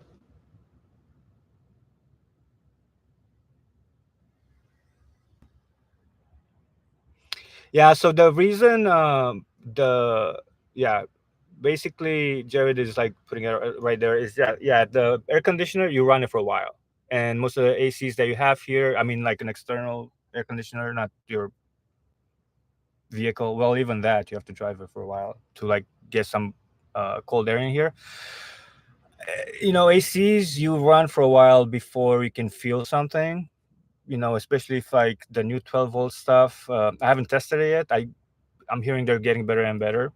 S1: Yeah. So the reason, the yeah, basically, Jared is like putting it right there. Is that yeah, the air conditioner you run it for a while, and most of the ACs that you have here, I mean, like an external air conditioner, not your vehicle. Well, even that you have to drive it for a while to like get some cold air in here. ACs you run for a while before you can feel something. Especially if like the new 12-volt stuff. I haven't tested it yet. I'm hearing they're getting better and better.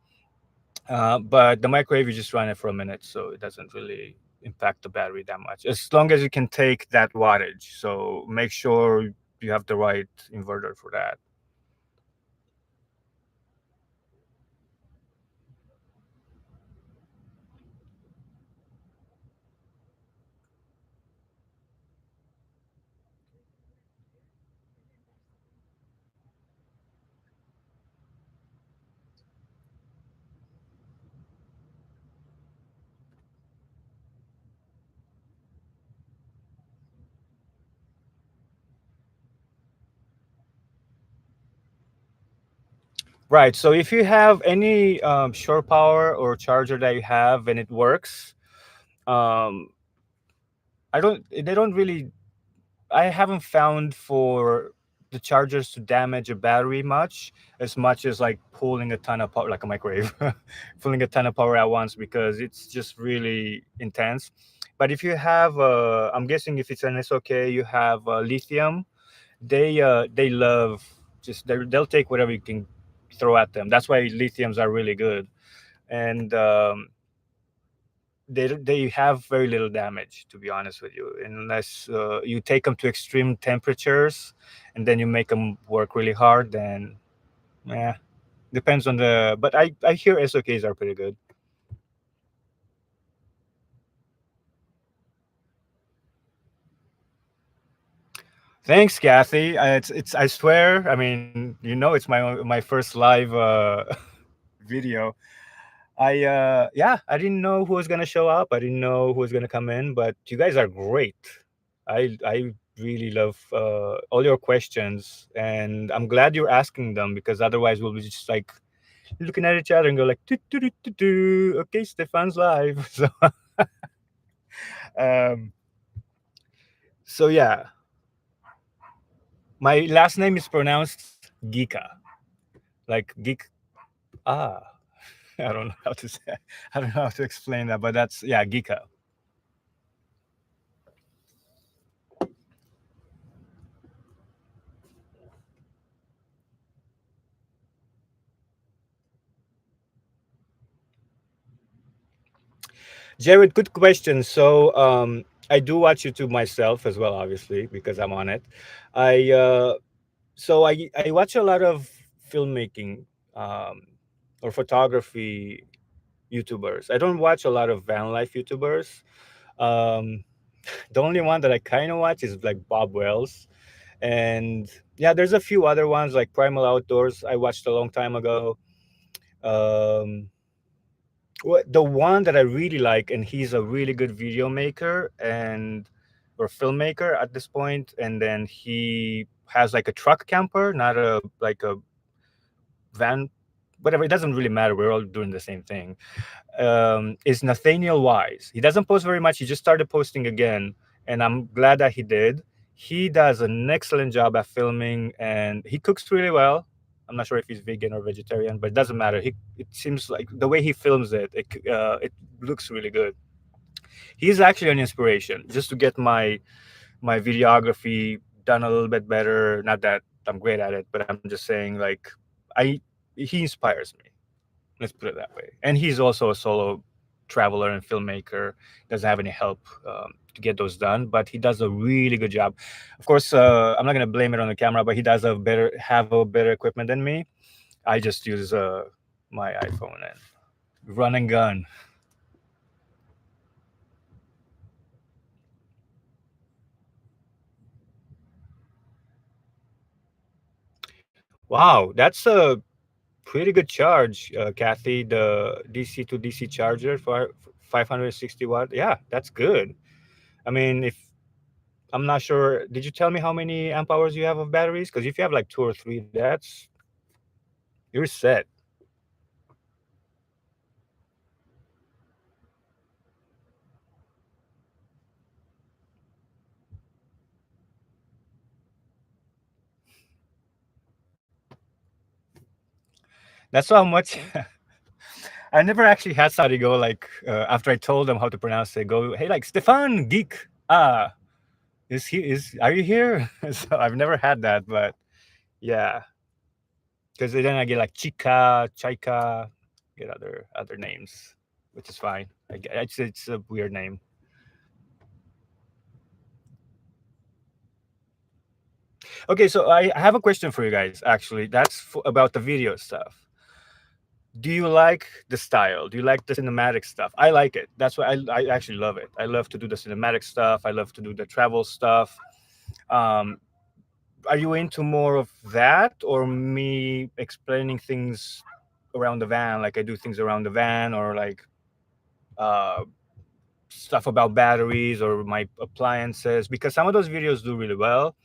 S1: But the microwave, you just run it for a minute, so it doesn't really impact the battery that much. As long as you can take that wattage, so make sure you have the right inverter for that. Right. So if you have any shore power or charger that you have and it works, um, I don't. They don't really. I haven't found for the chargers to damage a battery much as like pulling a ton of power, like a microwave, pulling a ton of power at once because it's just really intense. But if you have, I'm guessing if it's an SOK, you have lithium. They love they'll take whatever you can throw at them. That's why lithiums are really good, and they have very little damage, to be honest with you, unless you take them to extreme temperatures and then you make them work really hard. Then yeah, depends on the. But I hear SOKs are pretty good. Thanks, Kathy. It's I swear. I mean, it's my first live video. Yeah, I didn't know who was gonna show up. I didn't know who was gonna come in, but you guys are great. I really love all your questions, and I'm glad you're asking them because otherwise we'll be just like looking at each other and go like, "Do, do, do, do, do. Okay, Stefan's live." Um, so yeah, my last name is pronounced Ghica, like geek. Ah, I don't know how to say. I don't know how to explain that, but that's yeah, Ghica. Jared, good question. So I do watch YouTube myself as well, obviously, because I'm on it. I I watch a lot of filmmaking um, or photography YouTubers. I don't watch a lot of van life YouTubers. Um, the only one that I kind of watch is like Bob Wells, and yeah, there's a few other ones like Primal Outdoors. I watched a long time ago. Um, the one that I really like, and he's a really good video maker and or filmmaker at this point, and then he has like a truck camper, not a like a van, whatever. It doesn't really matter. We're all doing the same thing. Is Nathaniel Wise. He doesn't post very much. He just started posting again, and I'm glad that he did. He does an excellent job at filming, and he cooks really well. I'm not sure if he's vegan or vegetarian, but it doesn't matter. It seems like the way he films it looks really good. He's actually an inspiration just to get my videography done a little bit better. Not that I'm great at it, but I'm just saying like I he inspires me. Let's put it that way. And he's also a solo traveler and filmmaker. Doesn't have any help to get those done, but he does a really good job. Of course, I'm not gonna blame it on the camera, but he does have a better equipment than me. I just use my iPhone and run and gun. Wow, that's a pretty good charge, Kathy. The DC to DC charger for 560 watt. Yeah, that's good. I mean, if I'm not sure. Did you tell me how many amp hours you have of batteries? Because if you have like two or three, that's You're set. That's how much. I never actually had somebody go like after I told them how to pronounce it. Go, hey, like Stefan Geek. Are you here? So I've never had that, but yeah, because then I get like Chica, Chaika, get other names, which is fine. It's a weird name. Okay, so I have a question for you guys. Actually, that's about the video stuff. Do you like the style? Do you like the cinematic stuff? I like it. That's why I actually love it. I love to do the cinematic stuff. I love to do the travel stuff. Um, are you into more of that or me explaining things around the van, like I do things around the van, or like uh, stuff about batteries or my appliances? Because some of those videos do really well,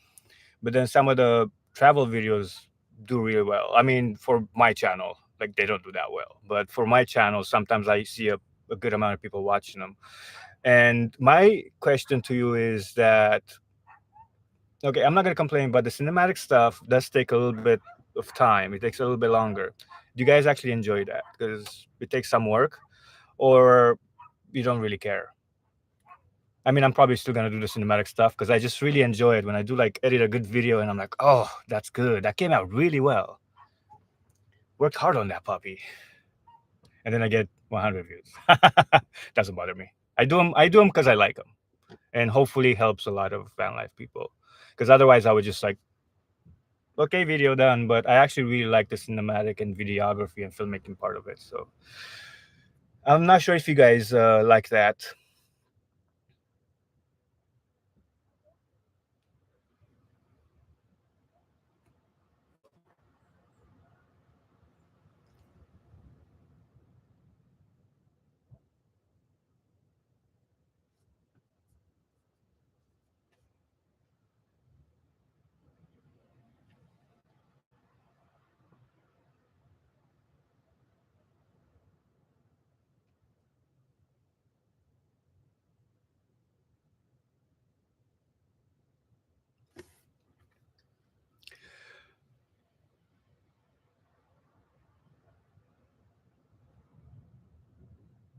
S1: but then some of the travel videos do really well. I mean, for my channel, like they don't do that well, but for my channel, sometimes I see a good amount of people watching them. And my question to you is that, okay, I'm not going to complain, but the cinematic stuff does take a little bit of time. It takes a little bit longer. Do you guys actually enjoy that? Because it takes some work, or you don't really care? I mean, I'm probably still gonna do the cinematic stuff because I just really enjoy it when I do like edit a good video and I'm like, oh, that's good. That came out really well. Worked hard on that puppy. And then I get 100 views. Doesn't bother me. I do them. I do them because I like them, and hopefully helps a lot of van life people. Because otherwise, I would just like, okay, video done. But I actually really like the cinematic and videography and filmmaking part of it. So I'm not sure if you guys like that.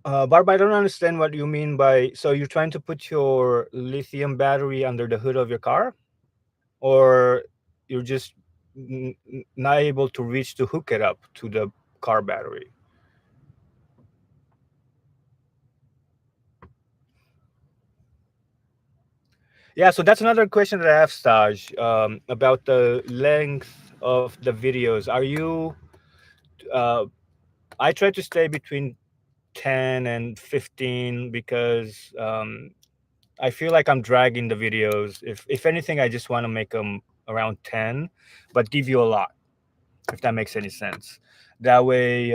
S1: Barb, I don't understand what you mean by. So you're trying to put your lithium battery under the hood of your car, or you're just not able to reach to hook it up to the car battery? Yeah, so that's another question that I have, Staj, about the length of the videos. Are you? Uh, I try to stay between 10 and 15 because I feel like I'm dragging the videos. If anything, I just want to make them around 10, but give you a lot, if that makes any sense. That way,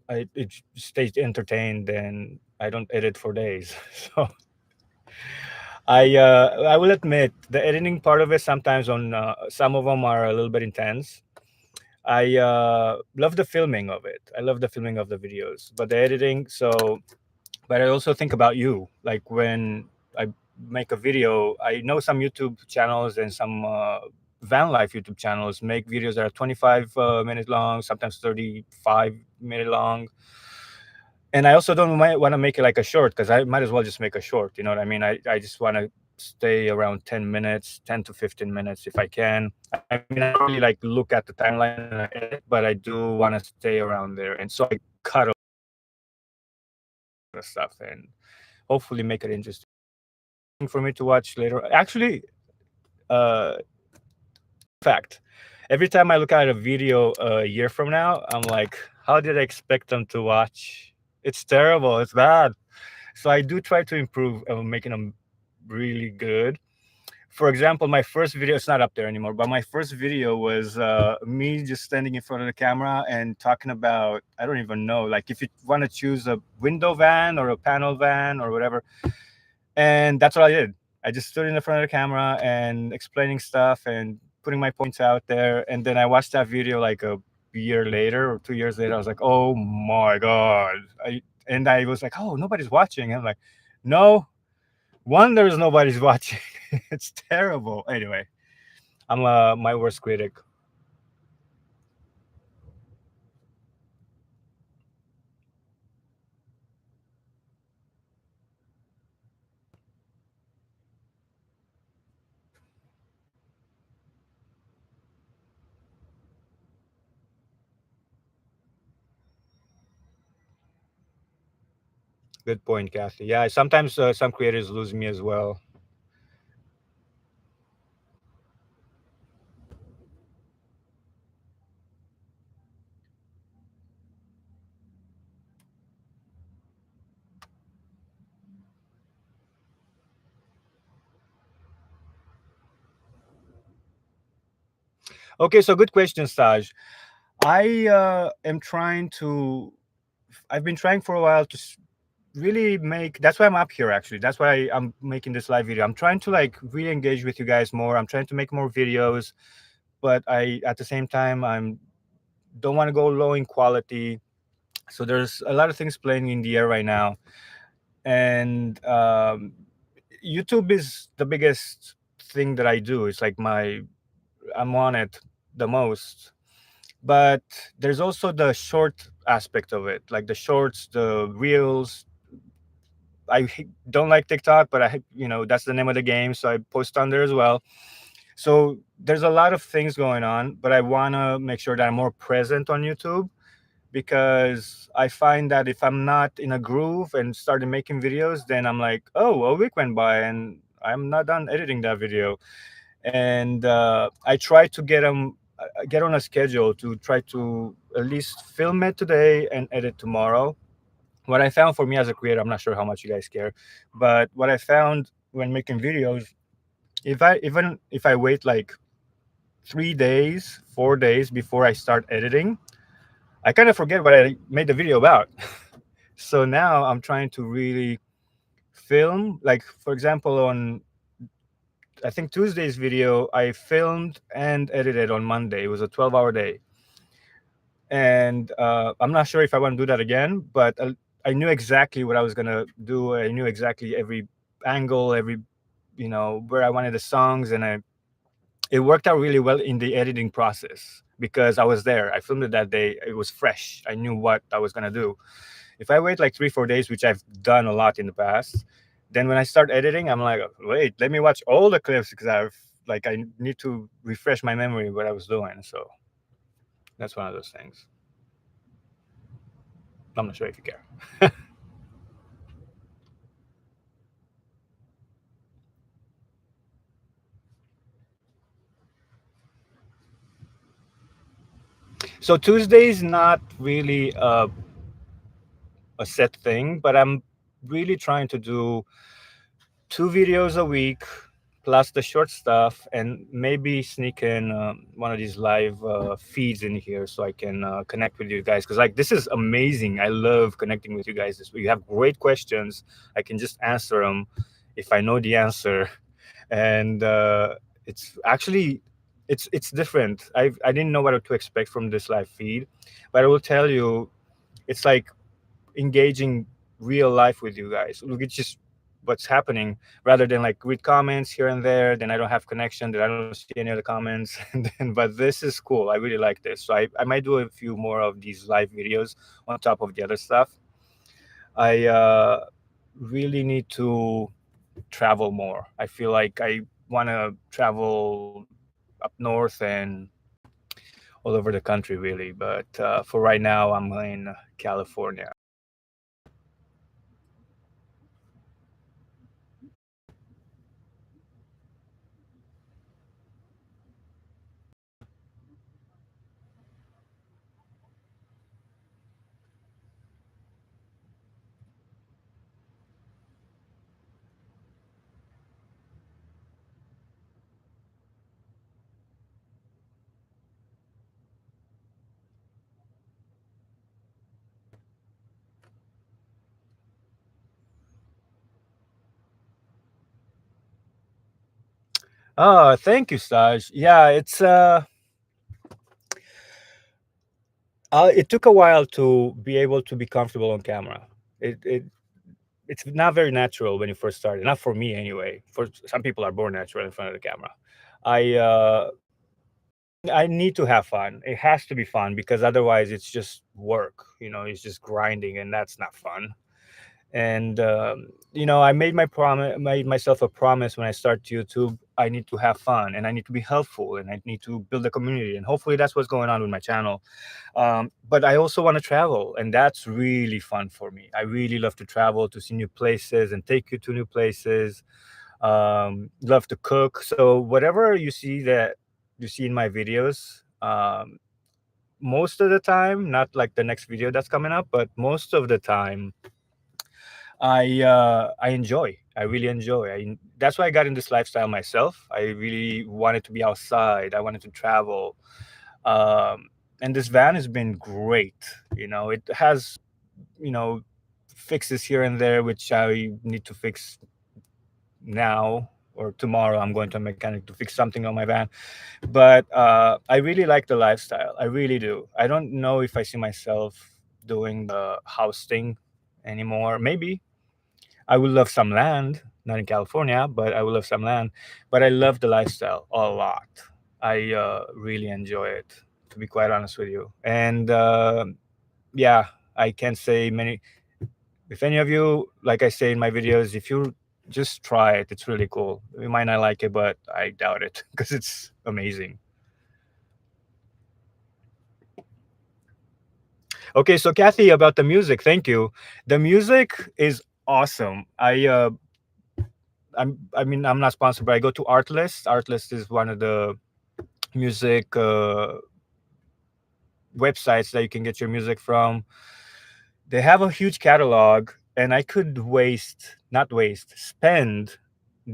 S1: it stays entertained and I don't edit for days. So I will admit the editing part of it sometimes on some of them are a little bit intense. I love the filming of it. I love the filming of the videos, but the editing. So, but I also think about you. Like when I make a video, I know some YouTube channels and some van life YouTube channels make videos that are 25 minutes long, sometimes 35-minute long. And I also don't want to make it like a short because I might as well just make a short. You know what I mean? I just want to stay around 10 minutes, 10 to 15 minutes if I can. I mean, I don't really like look at the timeline and I edit, but I do want to stay around there. And so I cut a lot of stuff and hopefully make it interesting for me to watch later. Actually, fact, every time I look at a video a year from now, I'm like, how did I expect them to watch? It's terrible. It's bad. So I do try to improve making them really good. For example, my first video, it's not up there anymore, but my first video was me just standing in front of the camera and talking about, I don't even know, like if you want to choose a window van or a panel van or whatever. And that's what I did. I just stood in the front of the camera and explaining stuff and putting my points out there, and then I watched that video like a year later or 2 years later. I was like, oh my god! I was like, oh, nobody's watching. I'm like, no, one, there's nobody's watching. It's terrible. Anyway, I'm my worst critic. Good point, Kathy. Yeah, sometimes some creators lose me as well. Okay, so good question, Staj. I am trying to. I've been trying for a while to really make. That's why I'm up here. Actually, that's why I'm making this live video. I'm trying to like really engage with you guys more. I'm trying to make more videos, but I at the same time I'm don't want to go low in quality. So there's a lot of things playing in the air right now, and YouTube is the biggest thing that I do. It's like I'm on it the most. But there's also the short aspect of it, like the shorts, the reels. Don't like TikTok, but that's the name of the game, so I post on there as well. So there's a lot of things going on, but I want to make sure that I'm more present on YouTube, because I find that if I'm not in a groove and started making videos, then I'm like, oh, a week went by and I'm not done editing that video. And I try to get on a schedule to try to at least film it today and edit tomorrow. What I found for me as a creator, I'm not sure how much you guys care, but what I found when making videos, if I wait like 3 days, 4 days before I start editing, I kind of forget what I made the video about. So now I'm trying to really film, like for example, on I think Tuesday's video, I filmed and edited on Monday. It was a 12-hour day. And I'm not sure if I want to do that again, but I knew exactly what I was going to do. I knew exactly every angle, where I wanted the songs. And it worked out really well in the editing process because I was there. I filmed it that day. It was fresh. I knew what I was going to do. If I wait like 3-4 days, which I've done a lot in the past, then when I start editing, I'm like, wait, let me watch all the clips because I need to refresh my memory what I was doing. So that's one of those things. I'm not sure if you care. So Tuesday's not really a set thing, but I'm really trying to do 2 videos a week plus the short stuff, and maybe sneak in one of these live feeds in here so I can connect with you guys, because like this is amazing. I love connecting with you guys. You have great questions. I can just answer them if I know the answer. And it's actually it's different. I didn't know what to expect from this live feed, but I will tell you, it's like engaging real life with you guys. Look, it's just what's happening, rather than like read comments here and there. Then I don't have connection. Then I don't see any other comments. But this is cool. I really like this. So I might do a few more of these live videos on top of the other stuff. I really need to travel more. I feel like I want to travel up north and all over the country, really. But for right now, I'm in California. Oh, thank you, Staj. Yeah, it took a while to be able to be comfortable on camera. It it's not very natural when you first started. Not for me anyway. For some people are born natural in front of the camera. I uh I need to have fun. It has to be fun because otherwise it's just work. It's just grinding, and that's not fun. And I made myself a promise when I start YouTube. I need to have fun, and I need to be helpful, and I need to build a community, and hopefully that's what's going on with my channel. But I also want to travel, and that's really fun for me. I really love to travel, to see new places and take you to new places. Love to cook. So whatever you see in my videos, most of the time, not like the next video that's coming up, but most of the time, I enjoy. I really enjoy. That's why I got in this lifestyle myself. I really wanted to be outside. I wanted to travel, um, and this van has been great. It has you know fixes here and there which I need to fix now or tomorrow. I'm going to a mechanic to fix something on my van, but I really like the lifestyle. I really do. I don't know if I see myself doing the house thing anymore. Maybe I would love some land, not in California, but I would love some land. But I love the lifestyle a lot. I really enjoy it, to be quite honest with you. And yeah, I can't say many. If any of you, like I say in my videos, if you just try it, it's really cool. You might not like it, but I doubt it because it's amazing. Okay, so Kathy, about the music, thank you. The music is awesome. I'm not sponsored, but I go to Artlist. Artlist is one of the music websites that you can get your music from. They have a huge catalog, and I could not waste, spend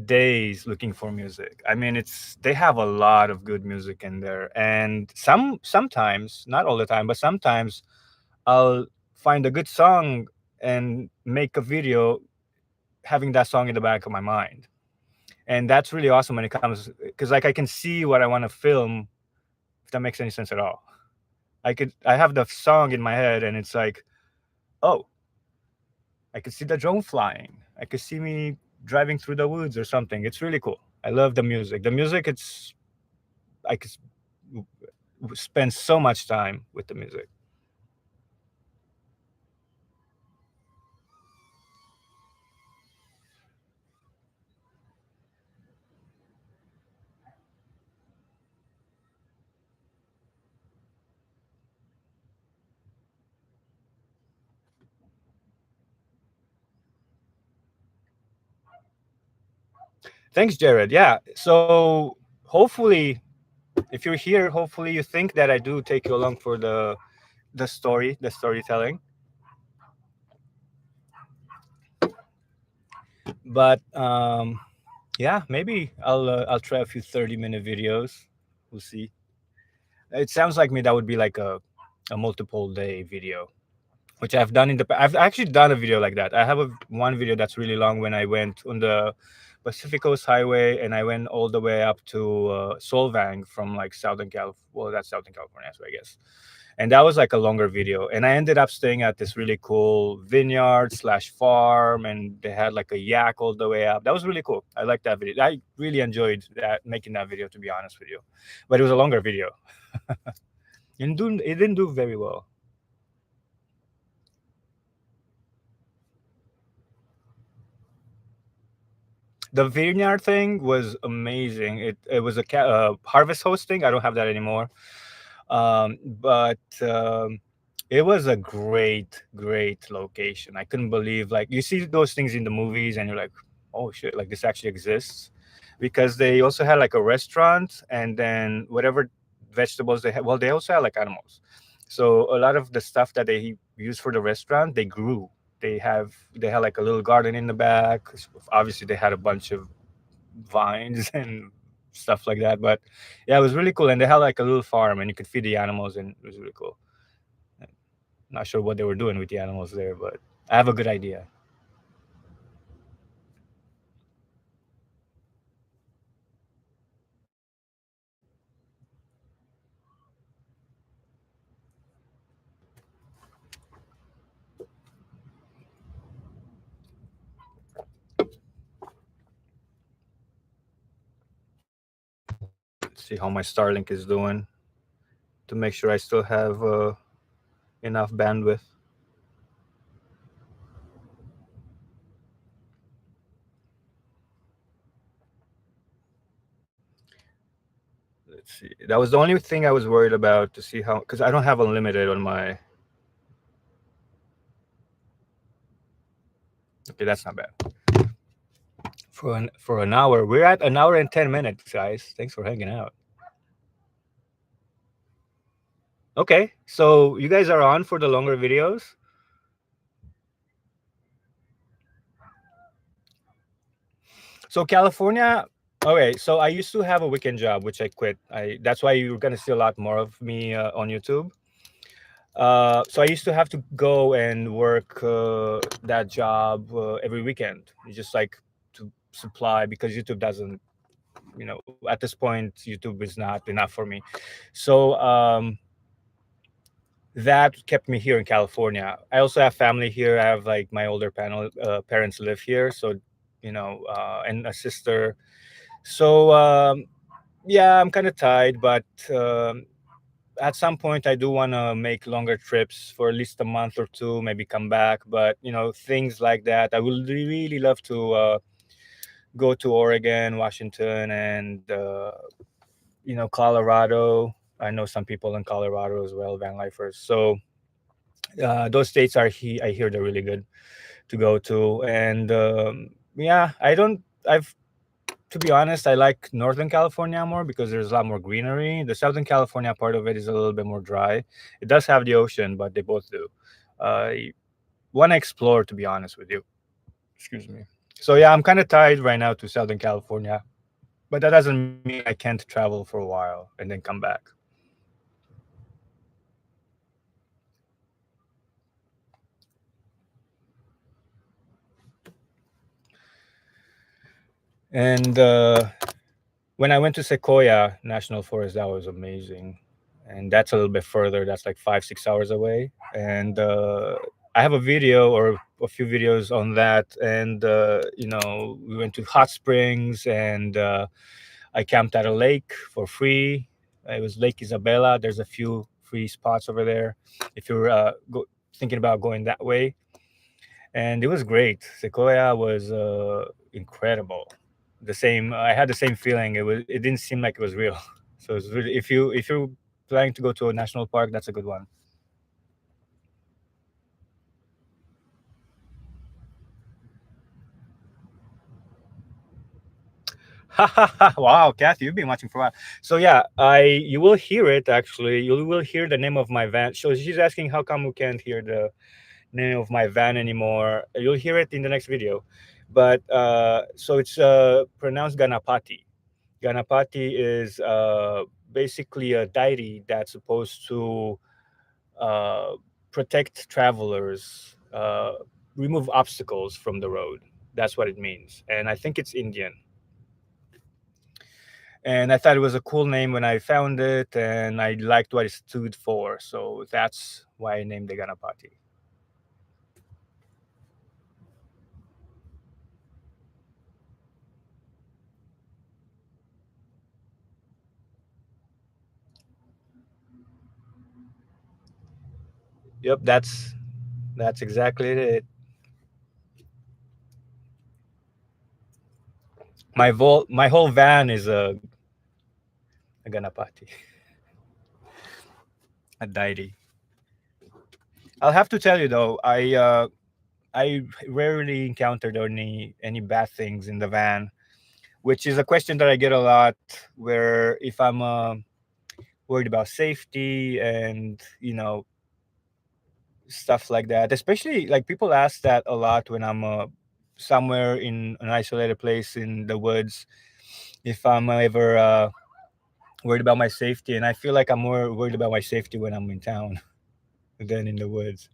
S1: days looking for music. I mean, they have a lot of good music in there, and sometimes, not all the time, but sometimes I'll find a good song and make a video having that song in the back of my mind. And that's really awesome when it comes, because like I can see what I want to film, if that makes any sense at all. I have the song in my head, and it's like, oh, I could see the drone flying. I could see me driving through the woods or something. It's really cool. I love the music. The music, I could spend so much time with the music. Thanks, Jared. Yeah. So hopefully, if you're here, hopefully you think that I do take you along for the storytelling. But yeah, maybe I'll try a few 30-minute videos. We'll see. It sounds like me that would be like a multiple day video, which I've done I've actually done a video like that. I have one video that's really long when I went on the Pacific Coast Highway, and I went all the way up to Solvang from like Southern California. Well, that's Southern California, so I guess. And that was like a longer video. And I ended up staying at this really cool vineyard slash farm, and they had like a yak all the way up. That was really cool. I liked that video. I really enjoyed making that video, to be honest with you. But it was a longer video. It didn't do very well. The vineyard thing was amazing. It was a harvest hosting. I don't have that anymore. But it was a great location. I couldn't believe, like, you see those things in the movies and you're like, oh shit, like this actually exists. Because they also had like a restaurant, and then whatever vegetables they had, well, they also had like animals. So a lot of the stuff that they used for the restaurant, they grew. They had like a little garden in the back. Obviously they had a bunch of vines and stuff like that. But yeah, it was really cool. And they had like a little farm, and you could feed the animals, and it was really cool. Not sure what they were doing with the animals there, but I have a good idea. See how my Starlink is doing to make sure I still have enough bandwidth. Let's see. That was the only thing I was worried about, to see how, because I don't have unlimited on my. Okay, that's not bad. For an hour, we're at an hour and 10 minutes, guys. Thanks for hanging out. Okay, so you guys are on for the longer videos. So California. Okay, so I used to have a weekend job, which I quit. That's why you're gonna see a lot more of me on YouTube. So I used to have to go and work that job every weekend. It's just like to supply, because YouTube doesn't, at this point, YouTube is not enough for me. So that kept me here in California. I also have family here. I have like my older parents live here, so and a sister. So yeah, I'm kind of tired, but at some point I do want to make longer trips for at least a month or two, maybe come back. But things like that, I would really love to go to Oregon, Washington, and Colorado. I know some people in Colorado as well, van lifers. So those states I hear they're really good to go to. And yeah, I've to be honest, I like Northern California more because there's a lot more greenery. The Southern California part of it is a little bit more dry. It does have the ocean, but they both do. I want to explore, to be honest with you. Excuse me. So yeah, I'm kind of tied right now to Southern California, but that doesn't mean I can't travel for a while and then come back. And when I went to Sequoia National Forest, that was amazing. And that's a little bit further. That's like 5-6 hours away. And I have a video, or a few videos on that. And we went to hot springs, and I camped at a lake for free. It was Lake Isabella. There's a few free spots over there if you're thinking about going that way. And it was great. Sequoia was incredible. I had the same feeling. It didn't seem like it was real. So it's really, if you're planning to go to a national park, that's a good one. Wow, Kathy, you've been watching for a while. So yeah, you will hear it actually. You will hear the name of my van. So she's asking how come we can't hear the name of my van anymore. You'll hear it in the next video. But so it's pronounced Ganapati. Ganapati is basically a deity that's supposed to uh, protect travelers, remove obstacles from the road. That's what it means. And I think it's Indian. And I thought it was a cool name when I found it, and I liked what it stood for. So that's why I named the Ganapati. Yep, that's exactly it. My whole van is a Ganapati, a deity. I'll have to tell you though, I rarely encountered any bad things in the van, which is a question that I get a lot. Where if I'm worried about safety and stuff like that, especially like people ask that a lot when I'm somewhere in an isolated place in the woods, if I'm ever worried about my safety. And I feel like I'm more worried about my safety when I'm in town than in the woods.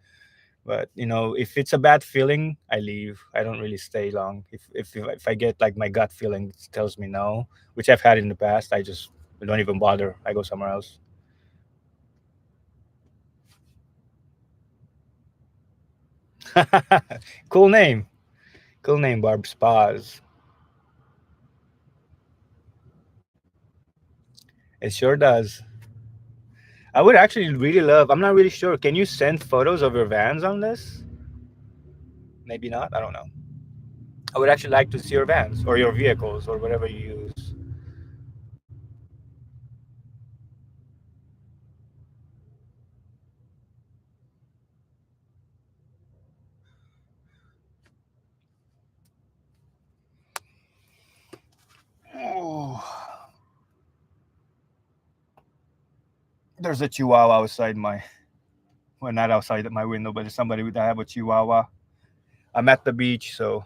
S1: But if it's a bad feeling, I leave. I don't really stay long. If I get like my gut feeling tells me no, which I've had in the past, I just don't even bother. I go somewhere else. Cool name. Cool name, Barb Spas. It sure does. I would actually really love. I'm not really sure. Can you send photos of your vans on this? Maybe not. I don't know. I would actually like to see your vans or your vehicles or whatever you use. Oh, there's a chihuahua outside my. Well, not outside my window, but there's somebody that have a chihuahua. I'm at the beach, so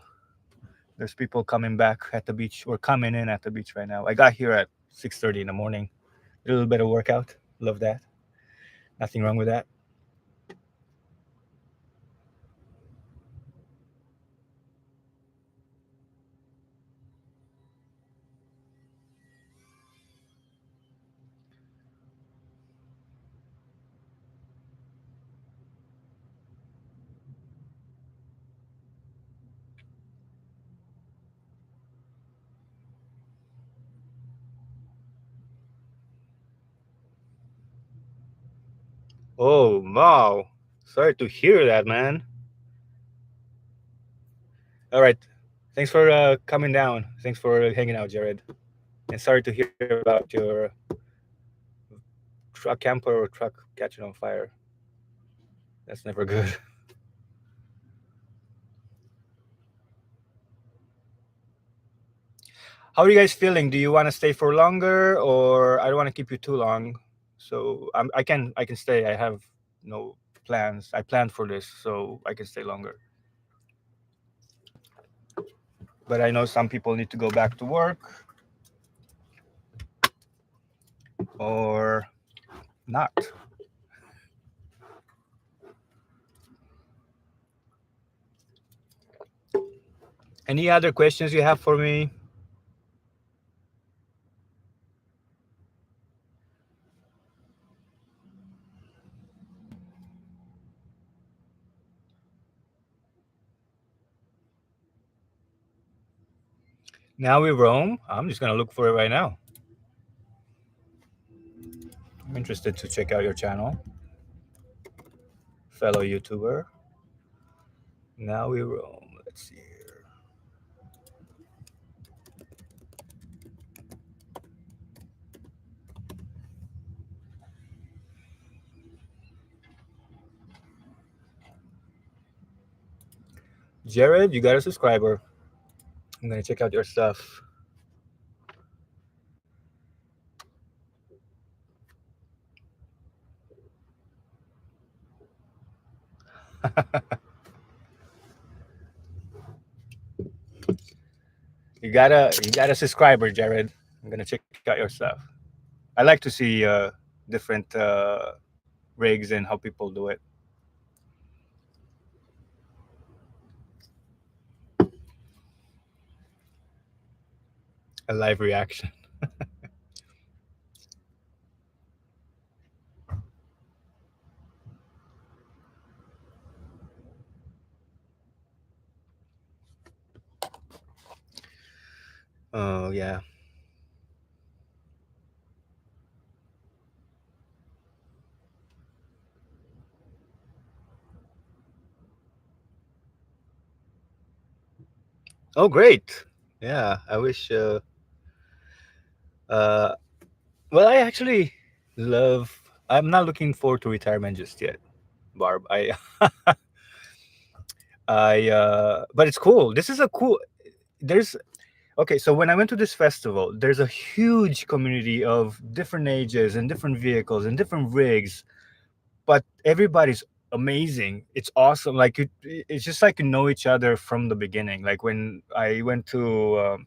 S1: there's people coming back at the beach or coming in at the beach right now. I got here at 6:30 in the morning. A little bit of workout. Love that. Nothing wrong with that. Oh, wow. Sorry to hear that, man. All right. Thanks for coming down. Thanks for hanging out, Jared. And sorry to hear about your truck camper or truck catching on fire. That's never good. How are you guys feeling? Do you want to stay for longer, or I don't want to keep you too long? So I can stay. I have no plans. I planned for this, so I can stay longer. But I know some people need to go back to work or not. Any other questions you have for me? Now we roam. I'm just gonna look for it right now. I'm interested to check out your channel, fellow YouTuber. Now we roam. Let's see here. Jared, you got a subscriber. I'm gonna check out your stuff. You got a subscriber, Jared. I'm gonna check out your stuff. I like to see different rigs and how people do it. A live reaction. Oh yeah. Oh great. Yeah. I wish. Uh, well, I actually love. I'm not looking forward to retirement just yet, Barb. But it's cool. This is a cool. There's Okay, so when I went to this festival, there's a huge community of different ages and different vehicles and different rigs, but everybody's amazing. It's awesome. Like it's just like you know each other from the beginning. Like when I went to,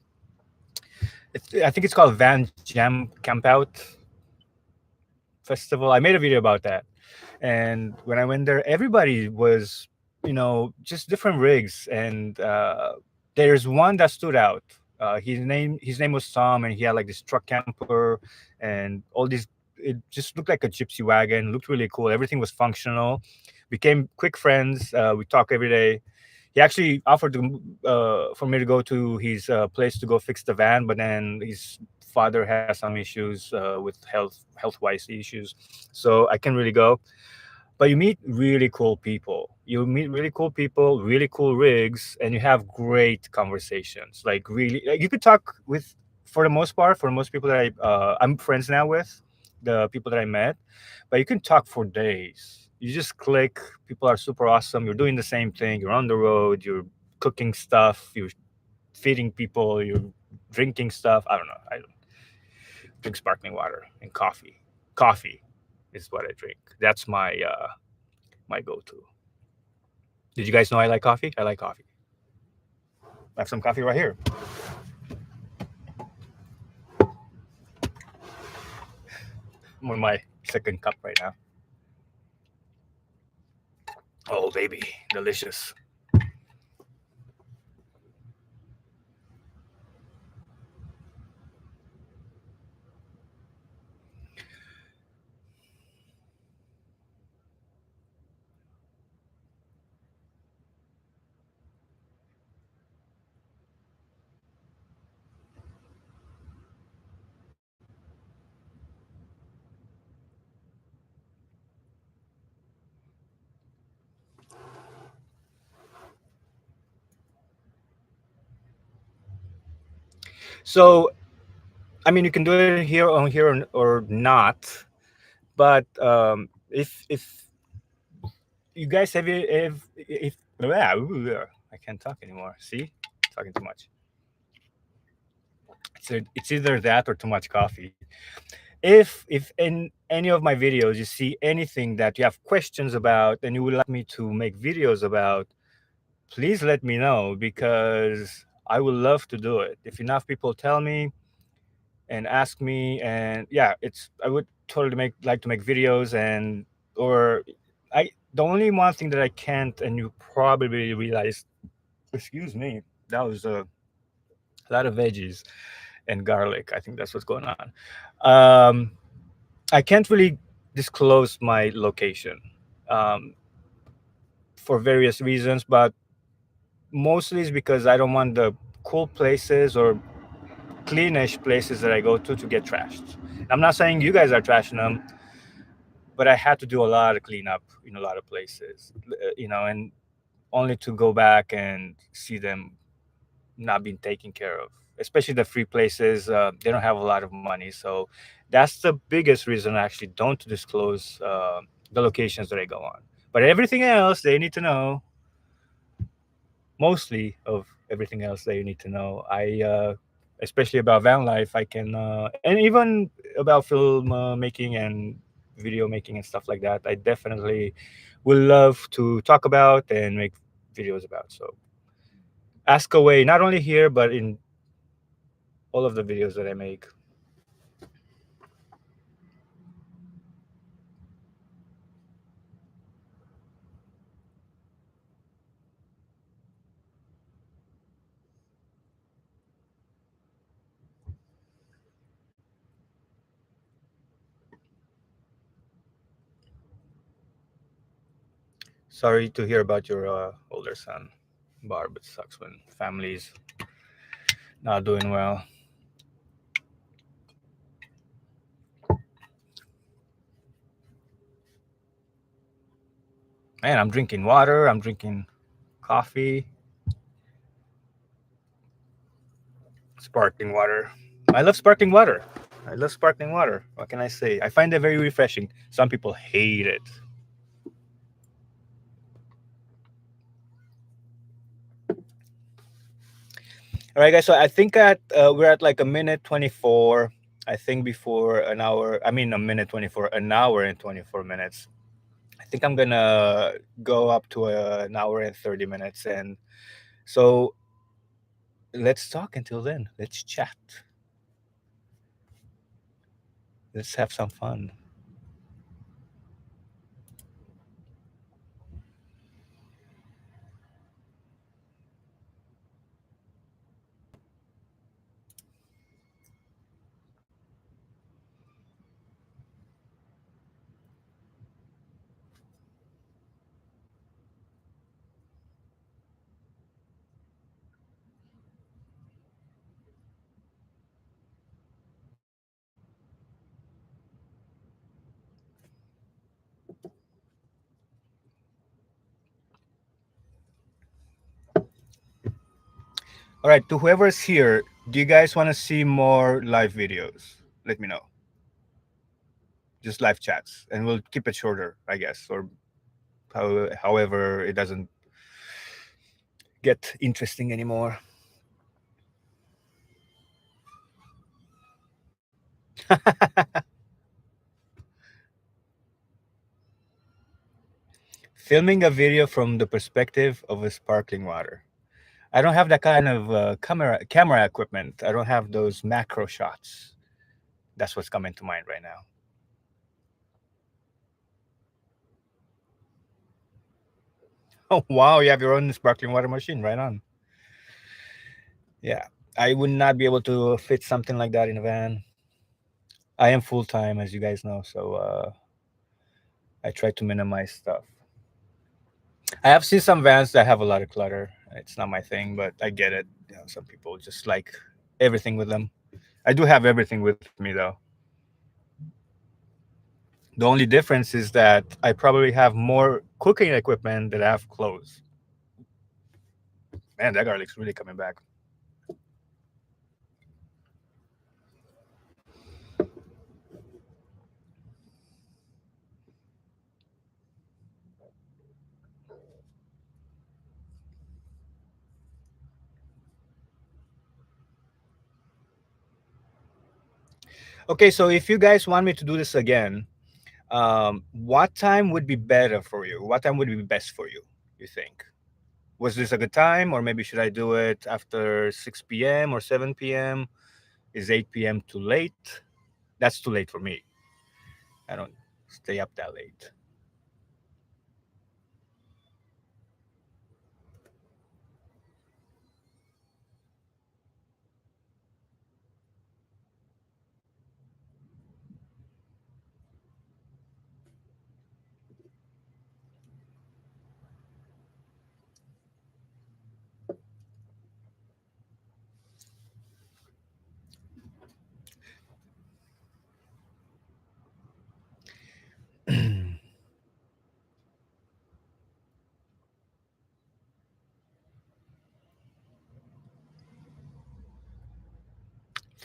S1: I think it's called Van Jam Campout Festival. I made a video about that, and when I went there, everybody was, just different rigs, and there's one that stood out. His name was Tom, and he had like this truck camper and all these. It just looked like a gypsy wagon. Looked really cool. Everything was functional. Became quick friends. We talk every day. He actually offered for me to go to his place to go fix the van, but then his father has some issues with health wise issues, so I can really go. But you meet really cool people. You meet really cool people, really cool rigs, and you have great conversations. Like really, like you could talk with, for the most part, for most people that I'm friends now with, the people that I met, but you can talk for days. You just click. People are super awesome. You're doing the same thing. You're on the road. You're cooking stuff. You're feeding people. You're drinking stuff. I don't know. I drink sparkling water and coffee. Coffee is what I drink. That's my go-to. Did you guys know I like coffee? I like coffee. I have some coffee right here. I'm on my second cup right now. Oh, baby, delicious. So, I mean, you can do it here or not, but if you guys have if I can't talk anymore. See, talking too much. It's either that or too much coffee. If in any of my videos you see anything that you have questions about and you would like me to make videos about, please let me know, because I would love to do it. If enough people tell me and ask me, and yeah, it's I would totally make like to make videos. And or I the only one thing that I can't, and you probably realize, excuse me, that was a lot of veggies and garlic. I think that's what's going on. Um, I can't really disclose my location for various reasons, but mostly is because I don't want the cool places or cleanish places that I go to get trashed. I'm not saying you guys are trashing them, but I had to do a lot of cleanup in a lot of places, and only to go back and see them not being taken care of. Especially the free places, they don't have a lot of money, so that's the biggest reason I actually don't disclose the locations that I go on. But everything else they need to know, mostly of everything else that you need to know. Especially about van life, I can, and even about film making and video making and stuff like that. I definitely will love to talk about and make videos about. So ask away, not only here but in all of the videos that I make. Sorry to hear about your older son, Barb. It sucks when families not doing well. Man, I'm drinking water. I'm drinking coffee, sparkling water. I love sparkling water. I love sparkling water. What can I say? I find it very refreshing. Some people hate it. All right, guys. So I think we're at like a minute 24. I think before an hour. I mean, a minute 24, an hour and 24 minutes. I think I'm gonna go up to an hour and 30 minutes, and so let's talk until then. Let's chat. Let's have some fun. All right, to whoever's here, do you guys want to see more live videos? Let me know. Just live chats, and we'll keep it shorter, I guess, or however it doesn't get interesting anymore. Filming a video from the perspective of a sparkling water. I don't have that kind of camera equipment. I don't have those macro shots. That's what's coming to mind right now. Oh wow, you have your own sparkling water machine, right on. Yeah, I would not be able to fit something like that in a van. I am full time, as you guys know, so I try to minimize stuff. I have seen some vans that have a lot of clutter. It's not my thing, but I get it. You know, some people just like everything with them. I do have everything with me though. The only difference is that I probably have more cooking equipment than I have clothes. Man, that garlic's really coming back. Okay, so if you guys want me to do this again, what time would be better for you? What time would be best for you? You think? Was this a good time, or maybe should I do it after 6 p.m. or 7 p.m.? Is 8 p.m. too late? That's too late for me. I don't stay up that late.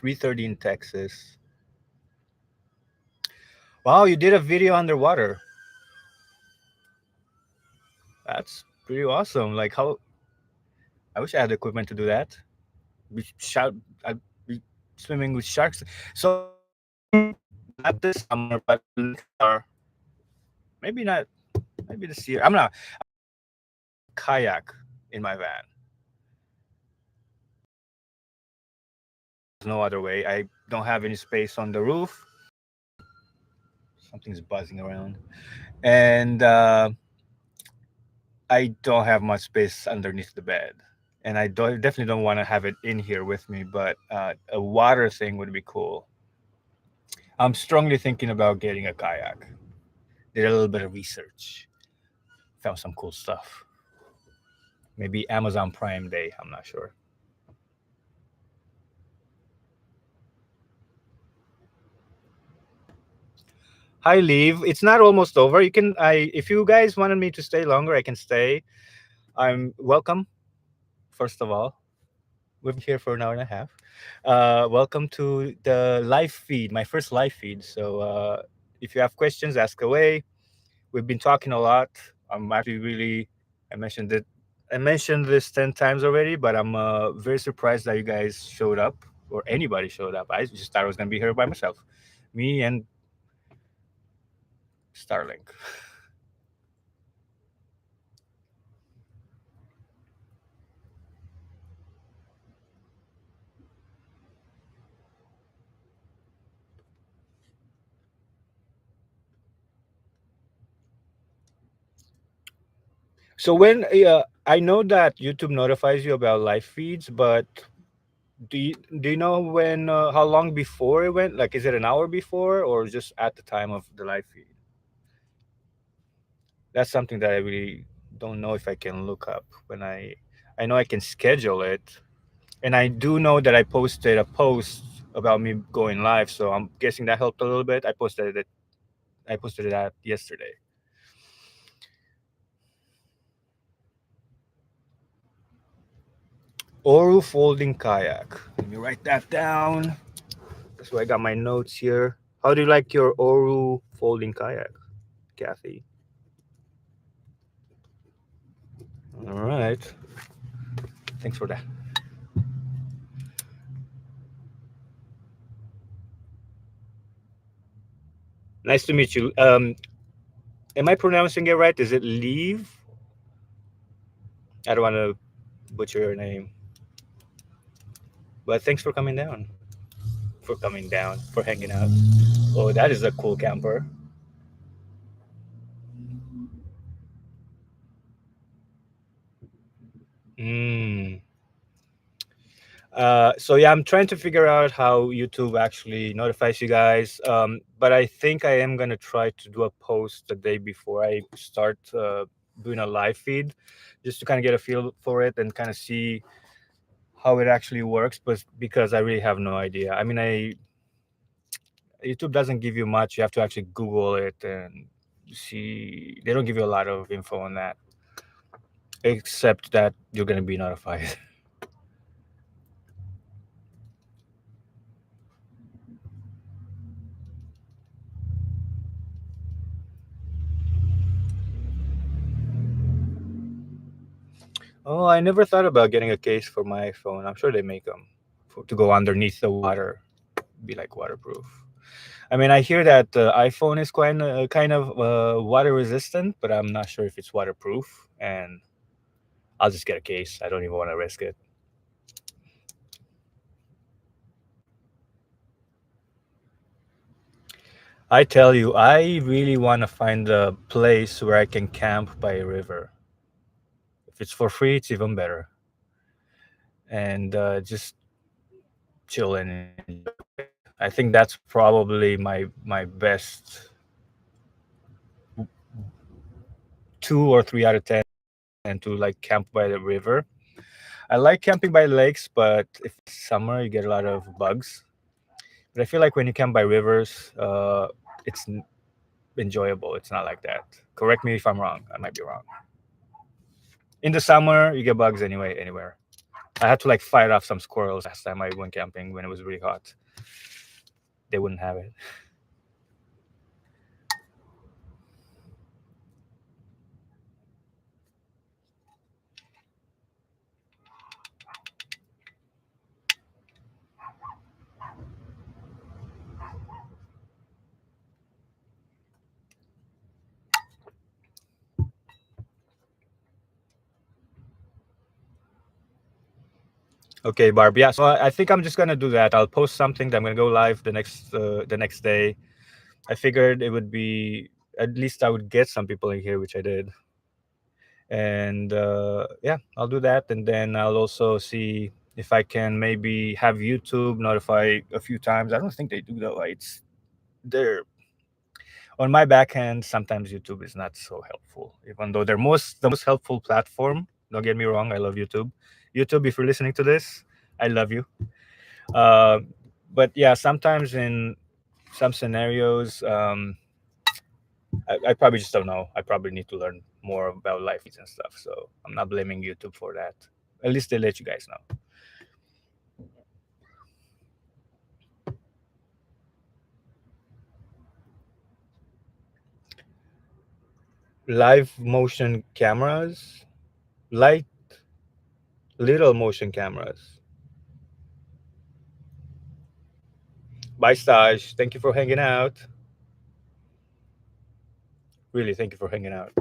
S1: 3:30 in Texas. Wow, you did a video underwater. That's pretty awesome. Like how I wish I had the equipment to do that. Be shout I'd be swimming with sharks. So not this summer, but next summer. Maybe not. Maybe this year. I'm not kayak in my van. There's no other way. I don't have any space on the roof. Something's buzzing around, and I don't have much space underneath the bed. And definitely don't want to have it in here with me. But a water thing would be cool. I'm strongly thinking about getting a kayak. Did a little bit of research. Found some cool stuff. Maybe Amazon Prime Day. I'm not sure. Hi, leave. It's not almost over. You can. If you guys wanted me to stay longer, I can stay. I'm welcome. First of all, we've been here for an hour and a half. Welcome to the live feed, my first live feed. So if you have questions, ask away. We've been talking a lot. I'm actually really. I mentioned it. I mentioned this 10 times already, but I'm very surprised that you guys showed up or anybody showed up. I just thought I was gonna be here by myself, me and Starlink. So when I know that YouTube notifies you about live feeds, but do you know when how long before it went? Like, is it an hour before or just at the time of the live feed? That's something that I really don't know if I can look up. I know I can schedule it, and I do know that I posted a post about me going live, so I'm guessing that helped a little bit. I posted that yesterday. Oru folding kayak. Let me write that down. That's why I got my notes here. How do you like your Oru folding kayak, Kathy? All right. Thanks for that. Nice to meet you. Am I pronouncing it right? Is it leave? I don't want to butcher your name. But thanks for coming down. For hanging out. Oh, that is a cool camper. Mm. So yeah, I'm trying to figure out how YouTube actually notifies you guys. But I think I am gonna try to do a post the day before I start doing a live feed, just to kind of get a feel for it and kind of see how it actually works. But because I really have no idea. I mean, YouTube doesn't give you much. You have to actually Google it and see. They don't give you a lot of info on that, except that you're gonna be notified. Oh, I never thought about getting a case for my phone. I'm sure they make them to go underneath the water, be like waterproof. I mean, I hear that the iPhone is quite kind of water resistant, but I'm not sure if it's waterproof. And I'll just get a case. I don't even want to risk it. I tell you, I really want to find a place where I can camp by a river. If it's for free, it's even better. And just chill and enjoy it. I think that's probably my best 2 or 3 out of 10, and to like camp by the river. I like camping by lakes, but if it's summer, you get a lot of bugs. But I feel like when you camp by rivers, it's enjoyable. It's not like that. Correct me if I'm wrong. I might be wrong. In the summer, you get bugs anyway, anywhere. I had to like fight off some squirrels last time I went camping when it was really hot. They wouldn't have it. Okay, Barb. Yeah, so I think I'm just gonna do that. I'll post something that I'm gonna go live the next day. I figured it would be, at least I would get some people in here, which I did. And yeah, I'll do that, and then I'll also see if I can maybe have YouTube notify a few times. I don't think they do though. It's there on my back end. Sometimes YouTube is not so helpful, even though they're the most helpful platform. Don't get me wrong, I love YouTube. YouTube, if you're listening to this, I love you. Uh, but yeah, sometimes in some scenarios, I probably just don't know. I probably need to learn more about life feeds and stuff. So I'm not blaming YouTube for that. At least they let you guys know. Live motion cameras, light, little motion cameras. Bye, Staj. Thank you for hanging out. Really, thank you for hanging out.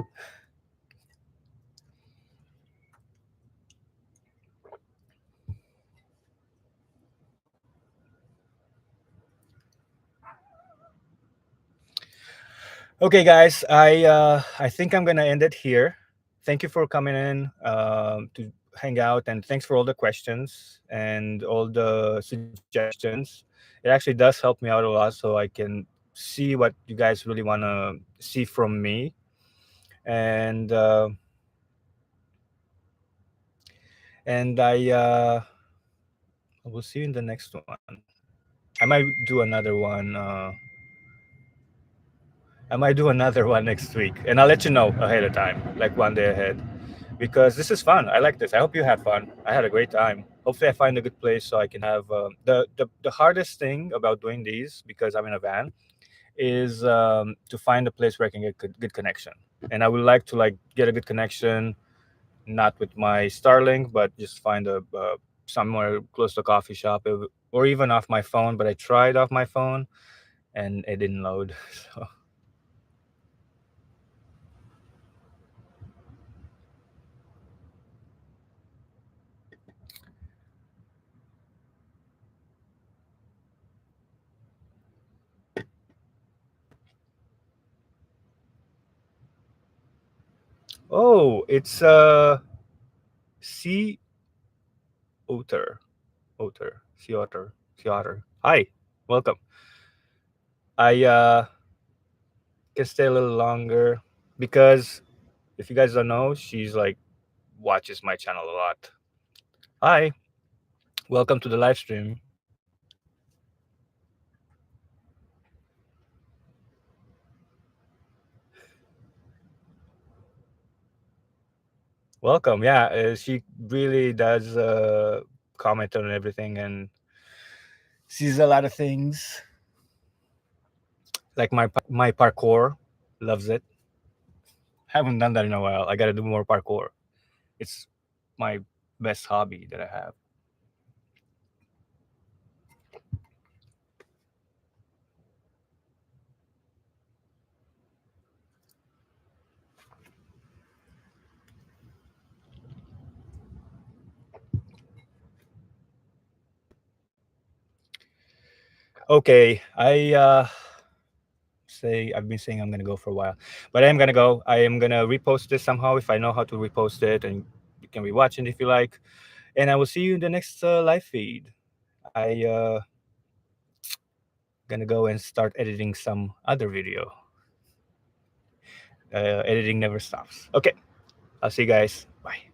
S1: Okay, guys, I think I'm gonna end it here. Thank you for coming in to hang out, and thanks for all the questions and all the suggestions. It actually does help me out a lot, so I can see what you guys really want to see from me. And I will see you in the next one. I might do another one. I might do another one next week, and I'll let you know ahead of time, like one day ahead, because this is fun. I like this. I hope you had fun. I had a great time. hopefully I find a good place so I can have the hardest thing about doing these, because I'm in a van, is to find a place where I can get good connection. And I would like to like get a good connection, not with my Starlink, but just find a somewhere close to a coffee shop, or even off my phone. But I tried off my phone and it didn't load. So oh, it's sea otter, sea otter, sea otter. Hi, welcome. I can stay a little longer because if you guys don't know, she's like watches my channel a lot. Hi, welcome to the live stream. Welcome. Yeah, she really does comment on everything and sees a lot of things. Like my parkour, loves it. Haven't done that in a while. I got to do more parkour. It's my best hobby that I have. Okay, I've been saying I'm gonna go for a while, but I am gonna go. I am gonna repost this somehow if I know how to repost it, and you can rewatch it if you like. And I will see you in the next live feed. I gonna go and start editing some other video. Editing never stops. Okay, I'll see you guys. Bye.